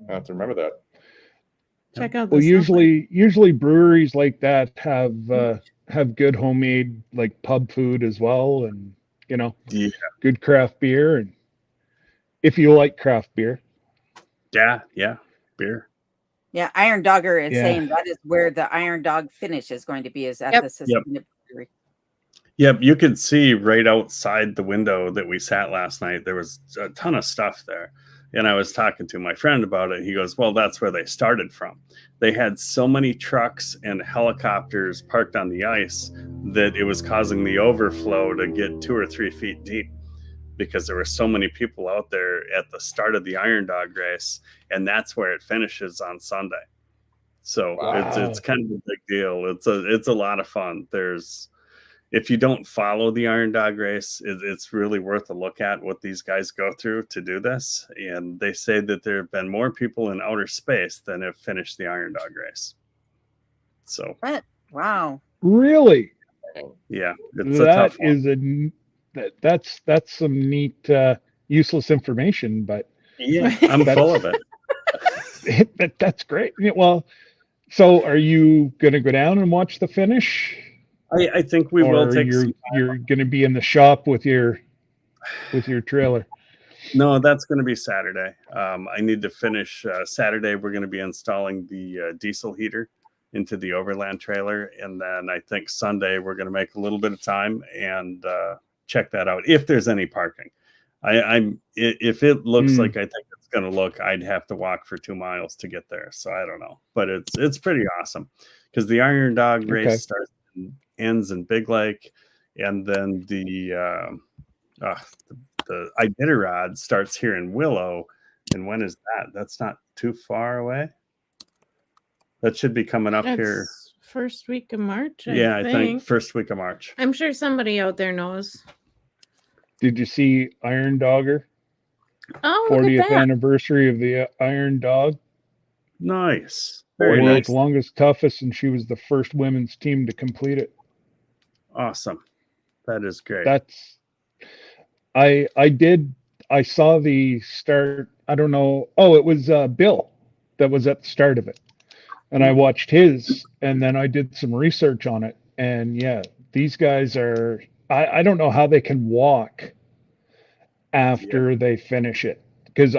I have to remember that. Check out. Well, usually breweries like that have good homemade like pub food as well, and you know, good craft beer, and if you like craft beer. Yeah, beer. Yeah, Iron Dogger is saying that is where the Iron Dog finish is going to be, is at the Susitna Brewery. Yep, you could see right outside the window that we sat last night. There was a ton of stuff there. And I was talking to my friend about it. He goes, well, that's where they started from. They had so many trucks and helicopters parked on the ice that it was causing the overflow to get 2 or 3 feet deep because there were so many people out there at the start of the Iron Dog race. And that's where it finishes on Sunday. So it's kind of a big deal. It's a lot of fun. If you don't follow the Iron Dog race, it's really worth a look at what these guys go through to do this. And they say that there have been more people in outer space than have finished the Iron Dog race. So, wow, really? Yeah, it's a tough one. That's some neat useless information, but yeah, I'm full of it. That's great. Well, so are you going to go down and watch the finish? I think we will take. You're going to be in the shop with your trailer. No, that's going to be Saturday. I need to finish Saturday. We're going to be installing the diesel heater into the overland trailer, and then I think Sunday we're going to make a little bit of time and check that out if there's any parking. If it looks like I think it's going to look, I'd have to walk for 2 miles to get there. So I don't know, but it's pretty awesome because the Iron Dog race starts. Ends in Big Lake, and then the Iditarod starts here in Willow. And when is that? That's not too far away. That should be coming up here. First week of March. I think first week of March. I'm sure somebody out there knows. Did you see Iron Dogger? Oh, 40th anniversary of the Iron Dog. Nice. World's longest, toughest, and she was the first women's team to complete it. Awesome. That is great. I saw the start. I don't know. Oh, it was Bill that was at the start of it. And I watched his, and then I did some research on it. And yeah, these guys are, I don't know how they can walk after they finish it. Because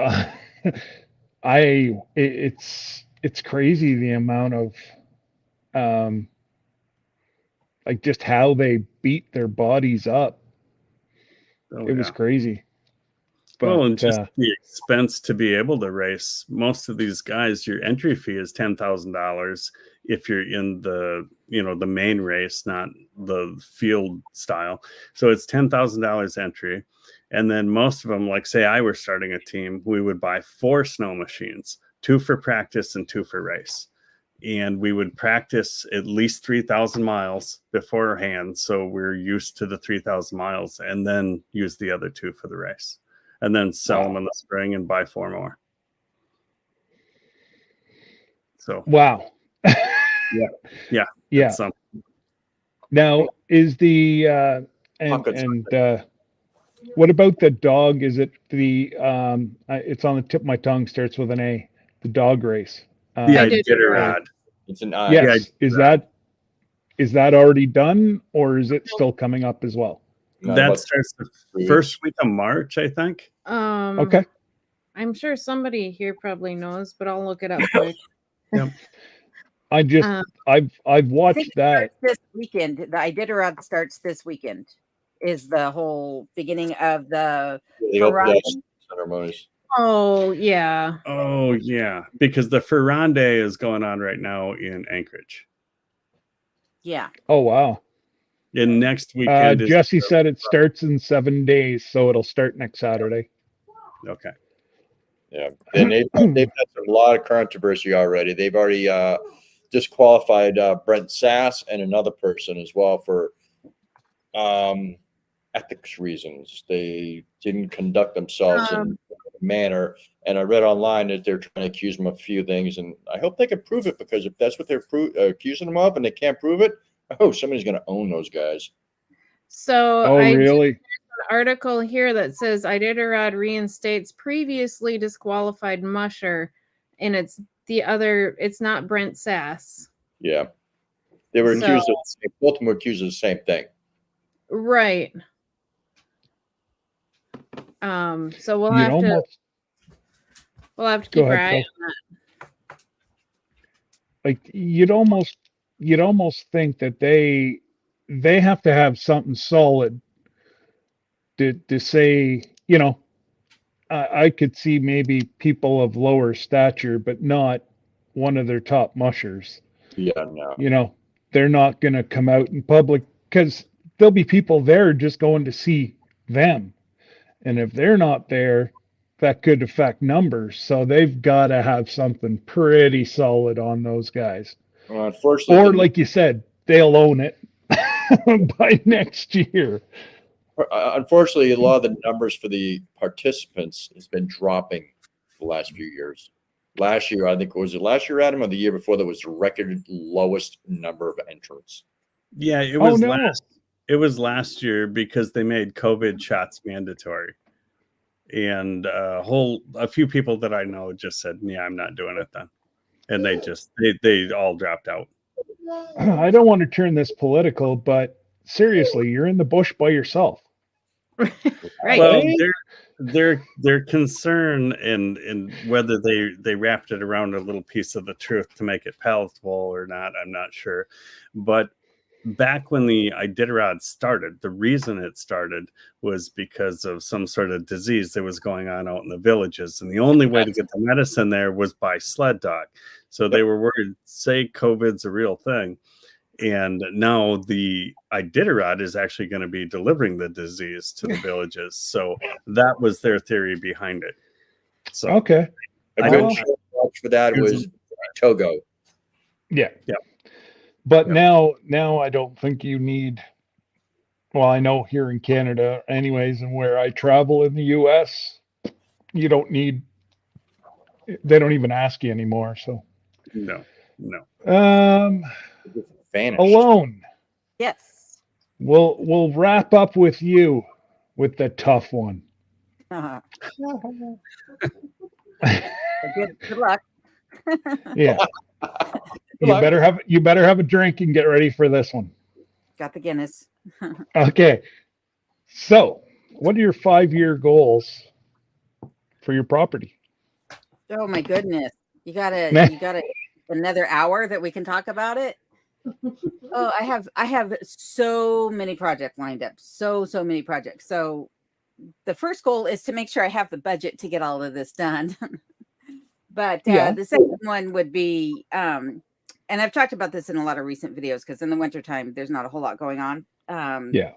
it's crazy the amount of like just how they beat their bodies up. Oh, It was yeah. crazy. Well, and But just the expense to be able to race. Most of these guys, your entry fee is $10,000 if you're in the the main race, not the field style. So it's $10,000 entry, and then most of them, like say I were starting a team, we would buy 4 snow machines, 2 for practice and 2 for race, and we would practice at least 3,000 miles beforehand, so we're used to the 3,000 miles, and then use the other 2 for the race. And then sell them in the spring and buy 4 more. So wow. yeah. Now is the what about the dog? Is it the it's on the tip of my tongue, starts with an A, the dog race? The Iditarod. It's an Yes. Is that already done, or is it still coming up as well? That starts the first week of March, I think. Okay. I'm sure somebody here probably knows, but I'll look it up quick. Yep. I've watched that this weekend. The Iditarod starts this weekend. Is the whole beginning of the ceremonies. Oh yeah. Oh yeah, because the Ferrande is going on right now in Anchorage. Yeah. Oh wow. And next weekend Jesse said it starts in 7 days, so it'll start next Saturday. Okay. Yeah, and they've had a lot of controversy already. They've already disqualified Brent Sass and another person as well for ethics reasons. They didn't conduct themselves in a manner. And I read online that they're trying to accuse them of a few things, and I hope they can prove it, because if that's what they're accusing them of and they can't prove it, somebody's going to own those guys. So really? There's an article here that says Iditarod reinstates previously disqualified musher, and it's not Brent Sass. Yeah. They were accused of both of them were accused of the same thing. Right. So we'll have to keep our eye on that. Like you'd almost think that they have to have something solid to say, I could see maybe people of lower stature, but not one of their top mushers. Yeah, no. They're not going to come out in public, because there'll be people there just going to see them. And if they're not there, that could affect numbers. So they've got to have something pretty solid on those guys. Unfortunately, or like you said, they'll own it by next year. Unfortunately, a lot of the numbers for the participants has been dropping the last few years. Last year, I think, was it last year, Adam, or the year before, that was the record lowest number of entrants? Yeah, it was last year, because they made COVID shots mandatory. And a few people that I know just said, yeah, I'm not doing it then. And they all dropped out. I don't want to turn this political, but seriously, you're in the bush by yourself. Right. Well, their concern and whether they wrapped it around a little piece of the truth to make it palatable or not, I'm not sure. But back when the Iditarod started, the reason it started was because of some sort of disease that was going on out in the villages. And the only way to get the medicine there was by sled dog. So they were worried, say COVID's a real thing. And now the Iditarod is actually going to be delivering the disease to the villages. So that was their theory behind it. So okay. A good watch for that was Togo. Yeah. Yeah. But now I don't think you need, well, I know here in Canada anyways, and where I travel in the US, you don't need, they don't even ask you anymore. So no. Vanished. Alone. Yes. We'll wrap up with you with the tough one. Good luck. Yeah. You better have a drink and get ready for this one. Got the Guinness. Okay. So, what are your 5-year goals for your property? Oh my goodness. You got another hour that we can talk about it? Oh, I have so many projects lined up. So many projects. So the first goal is to make sure I have the budget to get all of this done. But Yeah. the second one would be, and I've talked about this in a lot of recent videos, because in the wintertime, there's not a whole lot going on. Yeah.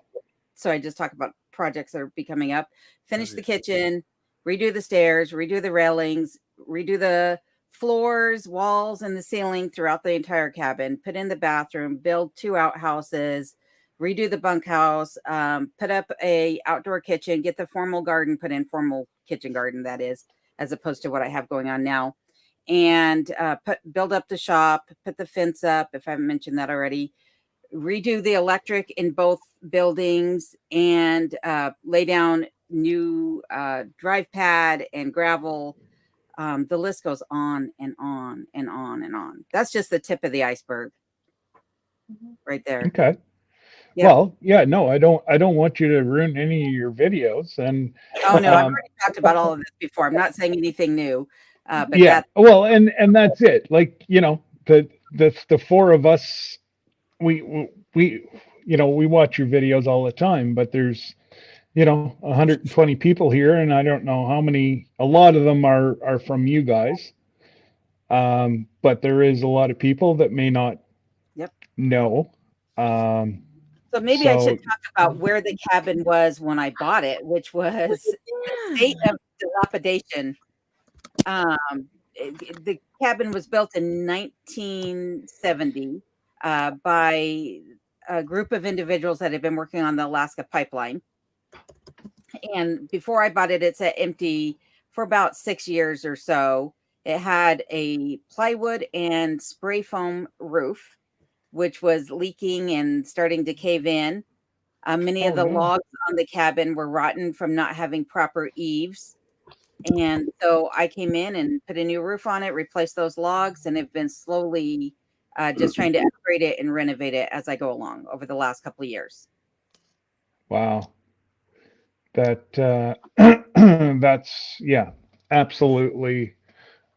So I just talk about projects that are coming up. Finish the kitchen, redo the stairs, redo the railings, redo the floors, walls, and the ceiling throughout the entire cabin, put in the bathroom, build 2 outhouses, redo the bunkhouse, put up a outdoor kitchen, get the formal garden put in, formal kitchen garden, that is, as opposed to what I have going on now. And build up the shop, put the fence up, if I haven't mentioned that already, redo the electric in both buildings, and lay down new drive pad and gravel. The list goes on and on and on and on. That's just the tip of the iceberg right there. Okay. Yep. Well, yeah, no, I don't want you to ruin any of your videos. And Oh no, I've already talked about all of this before. I'm not saying anything new. But yeah, well, and that's it. Like, the 4 of us, we we watch your videos all the time, but there's 120 people here, and I don't know how many. A lot of them are from you guys, but there is a lot of people that may not know. So maybe I should talk about where the cabin was when I bought it, which was the state of dilapidation. The cabin was built in 1970 by a group of individuals that had been working on the Alaska pipeline. And before I bought it, it sat empty for about 6 years or so. It had a plywood and spray foam roof, which was leaking and starting to cave in. Many of the logs on the cabin were rotten from not having proper eaves. And so I came in and put a new roof on it, replaced those logs, and have been slowly just trying to upgrade it and renovate it as I go along over the last couple of years. Wow. That that's absolutely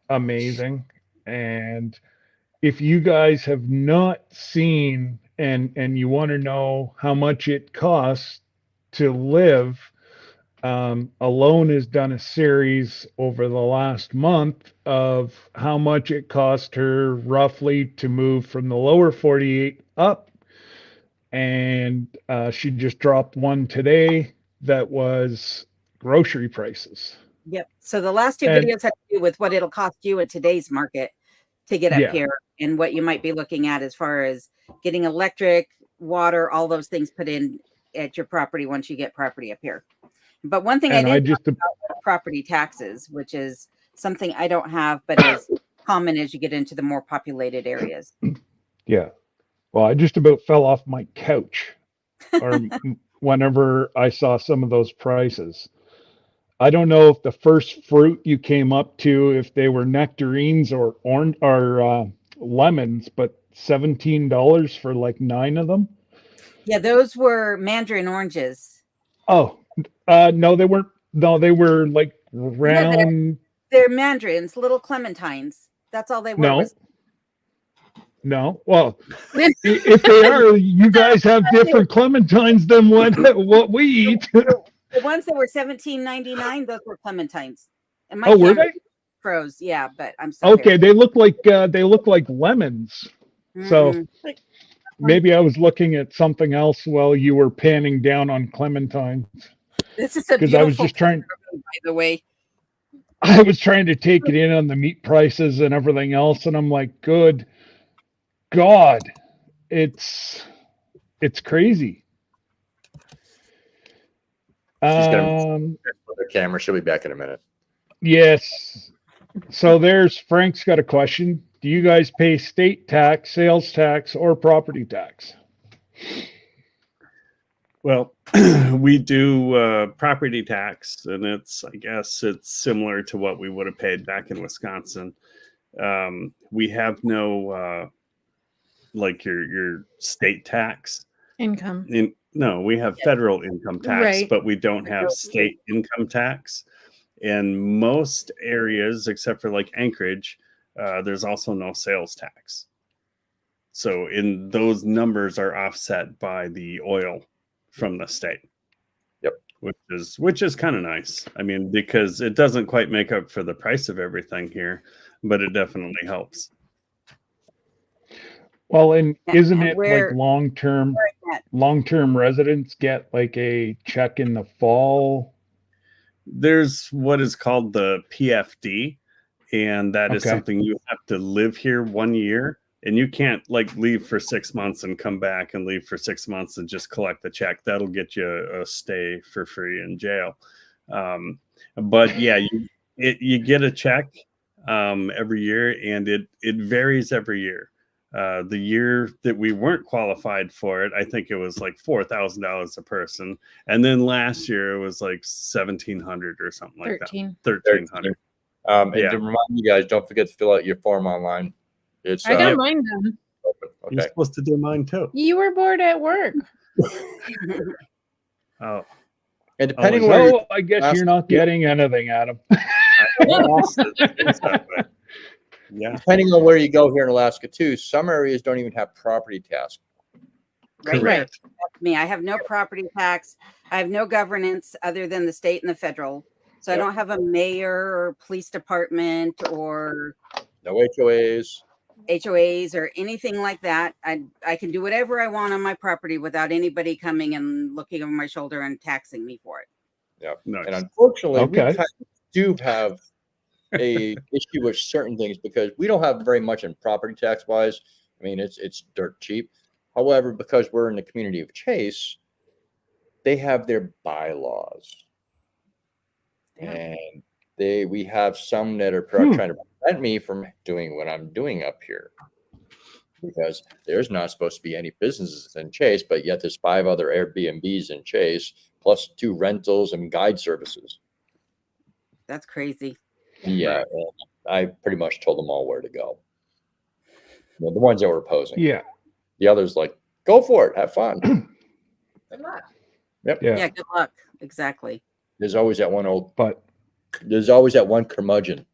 amazing. And if you guys have not seen and you want to know how much it costs to live, Alone has done a series over the last month of how much it cost her roughly to move from the lower 48 up. And she just dropped one today that was grocery prices. Yep. So the last 2 videos have to do with what it'll cost you in today's market to get up here, and what you might be looking at as far as getting electric, water, all those things put in at your property once you get property up here. But one thing I did talk about property taxes, which is something I don't have, but is common as you get into the more populated areas. Yeah. Well, I just about fell off my couch or whenever I saw some of those prices. I don't know if the first fruit you came up to, if they were nectarines or orange or lemons, but $17 for like 9 of them. Yeah, those were mandarin oranges. Oh, no, they weren't. No, they were like round. They're mandarins, little clementines. That's all they were. No. Well, if they are, you guys have different clementines than what we eat. The ones that were $17.99, those were clementines. And my were they? Froze, yeah, but I'm still okay. Here. They look like lemons. So maybe I was looking at something else while you were panning down on clementines. This is a beautiful. I was just trying. By the way, I was trying to take it in on the meat prices and everything else, and I'm like, good God, it's crazy. She's gonna the camera. She'll be back in a minute. Yes. So Frank's got a question. Do you guys pay state tax, sales tax, or property tax? Well, we do property tax, and I guess it's similar to what we would have paid back in Wisconsin. We have no like your state tax income. No, we have federal income tax, but we don't have state income tax. In most areas, except for like Anchorage, there's also no sales tax. So in those numbers are offset by the oil from the state. Yep. Which is kind of nice. I mean, because it doesn't quite make up for the price of everything here, but it definitely helps. Well, and isn't it Where- like long-term residents get like a check in the fall? There's what is called the PFD, and that is Okay. something you have to live here 1 year, and you can't like leave for 6 months and come back and leave for 6 months and just collect the check. That'll get you a stay for free in jail. But yeah, you get a check every year, and it varies every year. The year that we weren't qualified for it, I think it was like $4,000 a person, and then last year it was like 1,700 or something like 13. that. 1,300. And Yeah. to remind you guys, don't forget to fill out your form online. It's I got mine done. open. You're Okay. supposed to do mine too. You were bored at work. Oh, And depending on where So I guess you're not getting anything, Adam. yeah. depending on where you go here in Alaska too, some areas don't even have property tax. Right. Correct. That's me. I have no property tax. I have no governance other than the state and the federal. So I Yep. don't have a mayor or police department or No HOAs. HOAs or anything like that. I can do whatever I want on my property without anybody coming and looking over my shoulder and taxing me for it. Yep. Nice. And unfortunately, we Okay. kind of do have a issue with certain things because we don't have very much in property tax wise. I mean, it's dirt cheap. However, because we're in the community of Chase, they have their bylaws. Yeah. And we have some that are trying to prevent me from doing what I'm doing up here. Because there's not supposed to be any businesses in Chase, but yet there's 5 other Airbnbs in Chase, plus 2 rentals and guide services. That's crazy. Yeah, and I pretty much told them all where to go. You know, the ones that were opposing. Yeah. The others like, go for it, have fun. Good luck. Yep. Yeah. Yeah, good luck. Exactly. There's always that one curmudgeon.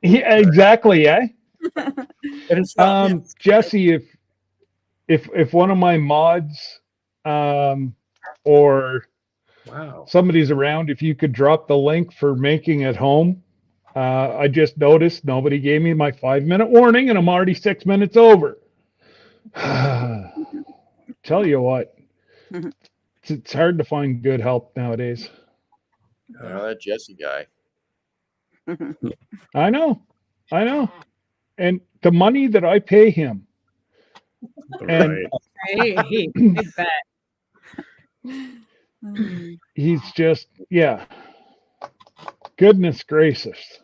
Yeah, exactly. Eh? And it's not Jesse, if one of my mods, or Wow. somebody's around, if you could drop the link for making it home. I just noticed nobody gave me my 5-minute warning and I'm already 6 minutes over. Tell you what, it's hard to find good help nowadays. that Jesse guy. I know. And the money that I pay him, and Right. Hey, I bet. he's just, yeah. Goodness gracious.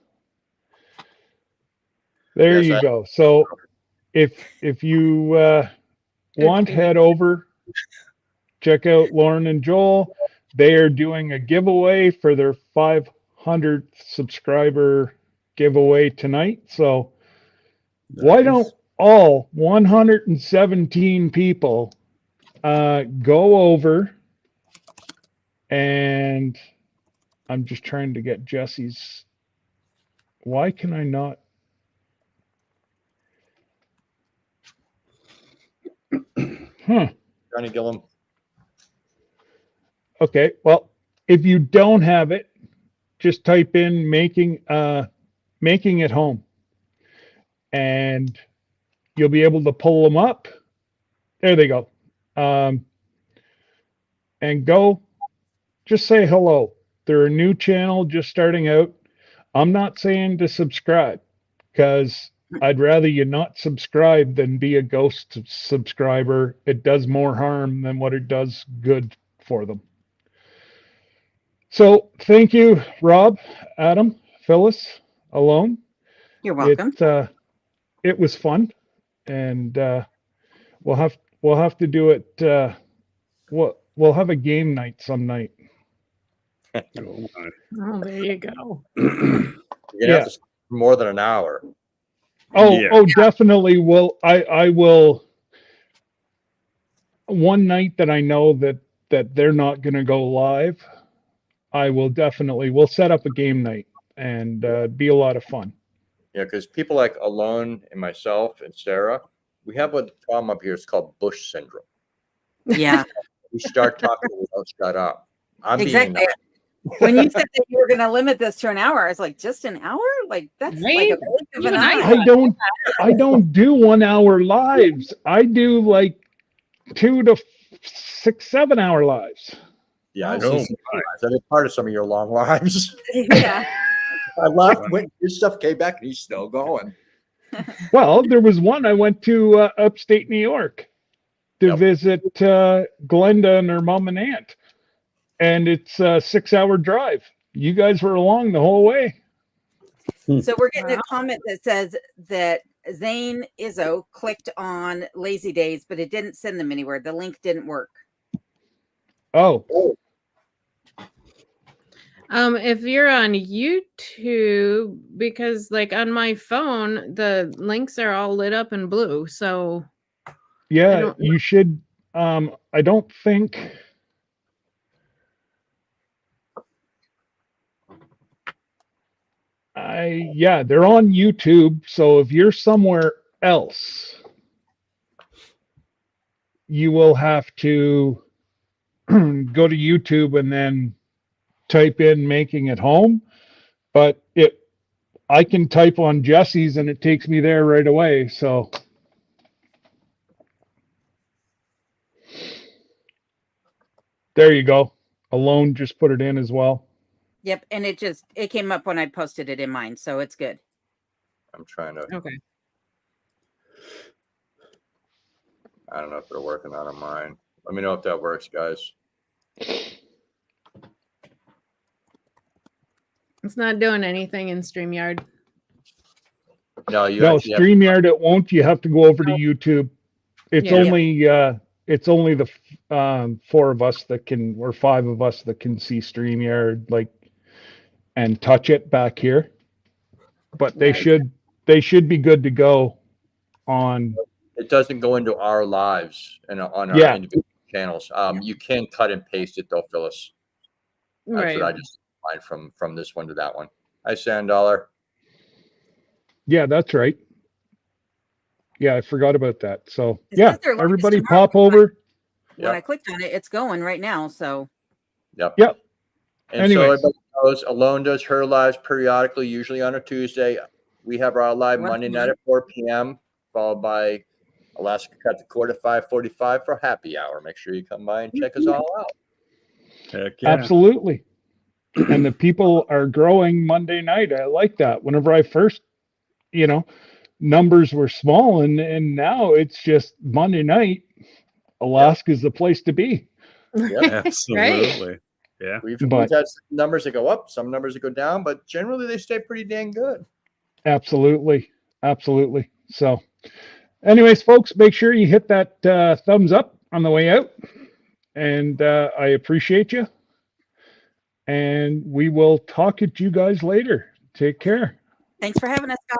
There Yes, you go. So if you want, head over, check out Lauren and Joel. They are doing a giveaway for their 500th subscriber giveaway tonight. So why don't all 117 people go over, and I'm just trying to get Jesse's. Why can I not? Johnny Gillum. Okay, well, if you don't have it, just type in making it home, and you'll be able to pull them up. There they go. And go, just say hello. They're a new channel just starting out. I'm not saying to subscribe, because I'd rather you not subscribe than be a ghost subscriber. It does more harm than what it does good for them. So thank you, Rob, Adam, Phyllis, Alone. You're welcome. It was fun, and we'll have to do it. We'll have a game night some night. Oh, my. Oh, there you go. You're gonna Yeah. have to spend more than an hour. Yeah. Oh, definitely. I will. One night that I know that they're not going to go live, I will definitely. We'll set up a game night and be a lot of fun. Yeah, because people like Alone and myself and Sarah, we have a problem up here. It's called Bush syndrome. Yeah, We start talking, we don't shut up. I'm exactly. being When you said that you were going to limit this to an hour, I was like, just an hour? Like that's like a Right? blink of Even an I eye. I don't do 1 hour lives. I do like 2 to 6, 7 hour lives. Yeah, I've Oh, seen some lives. I've been part of some of your long lives. Yeah. I left, went, his stuff came back, and he's still going. Well, there was one I went to upstate New York to Yep. visit Glenda and her mom and aunt, and it's a 6 hour drive. You guys were along the whole way. So we're getting Wow. a comment that says that Zane Izzo clicked on Lazy Days, but it didn't send them anywhere. The link didn't work. Oh, If you're on YouTube, because like on my phone, the links are all lit up in blue. So I yeah, don't know. you should. I don't think. Yeah, they're on YouTube. So if you're somewhere else, you will have to go to YouTube and then type in making it home. But I can type on Jesse's and it takes me there right away. So there you go. Alone just put it in as well. Yep, and it came up when I posted it in mine, so it's good. I'm trying to. Okay. I don't know if they're working on mine. Let me know if that works, guys. It's not doing anything in StreamYard. No, you No, actually have. StreamYard it won't. You have to go over to YouTube. It's Yeah. only the 4 of us that can, or 5 of us that can see StreamYard like and touch it back here. But they should be good to go on. It doesn't go into our lives and on our Yeah. individual channels. You can cut and paste it though, Phyllis. That's Right. what I just find from this one to that one. Hi, $7. Yeah, that's right. Yeah, I forgot about that. So It yeah, says they're live everybody tomorrow. pop over. When I Yep. clicked on it, it's going right now. So Yep. Yep. And Anyways. so everybody knows Alone does her lives periodically, usually on a Tuesday. We have our live Once Monday a night month. at 4 p.m., followed by Alaska Cut the Cord at 5:45 for happy hour. Make sure you come by and check us all out. heck yeah. Absolutely. And the people are growing Monday night. I like that. Whenever I first, numbers were small and now it's just Monday night. Alaska's the place to be. Yep. Absolutely. Yeah. We've But- had some numbers that go up, some numbers that go down, but generally they stay pretty dang good. Absolutely. Absolutely. So anyways, folks, make sure you hit that thumbs up on the way out. And I appreciate you. And we will talk to you guys later. Take care. thanks for having us, guys.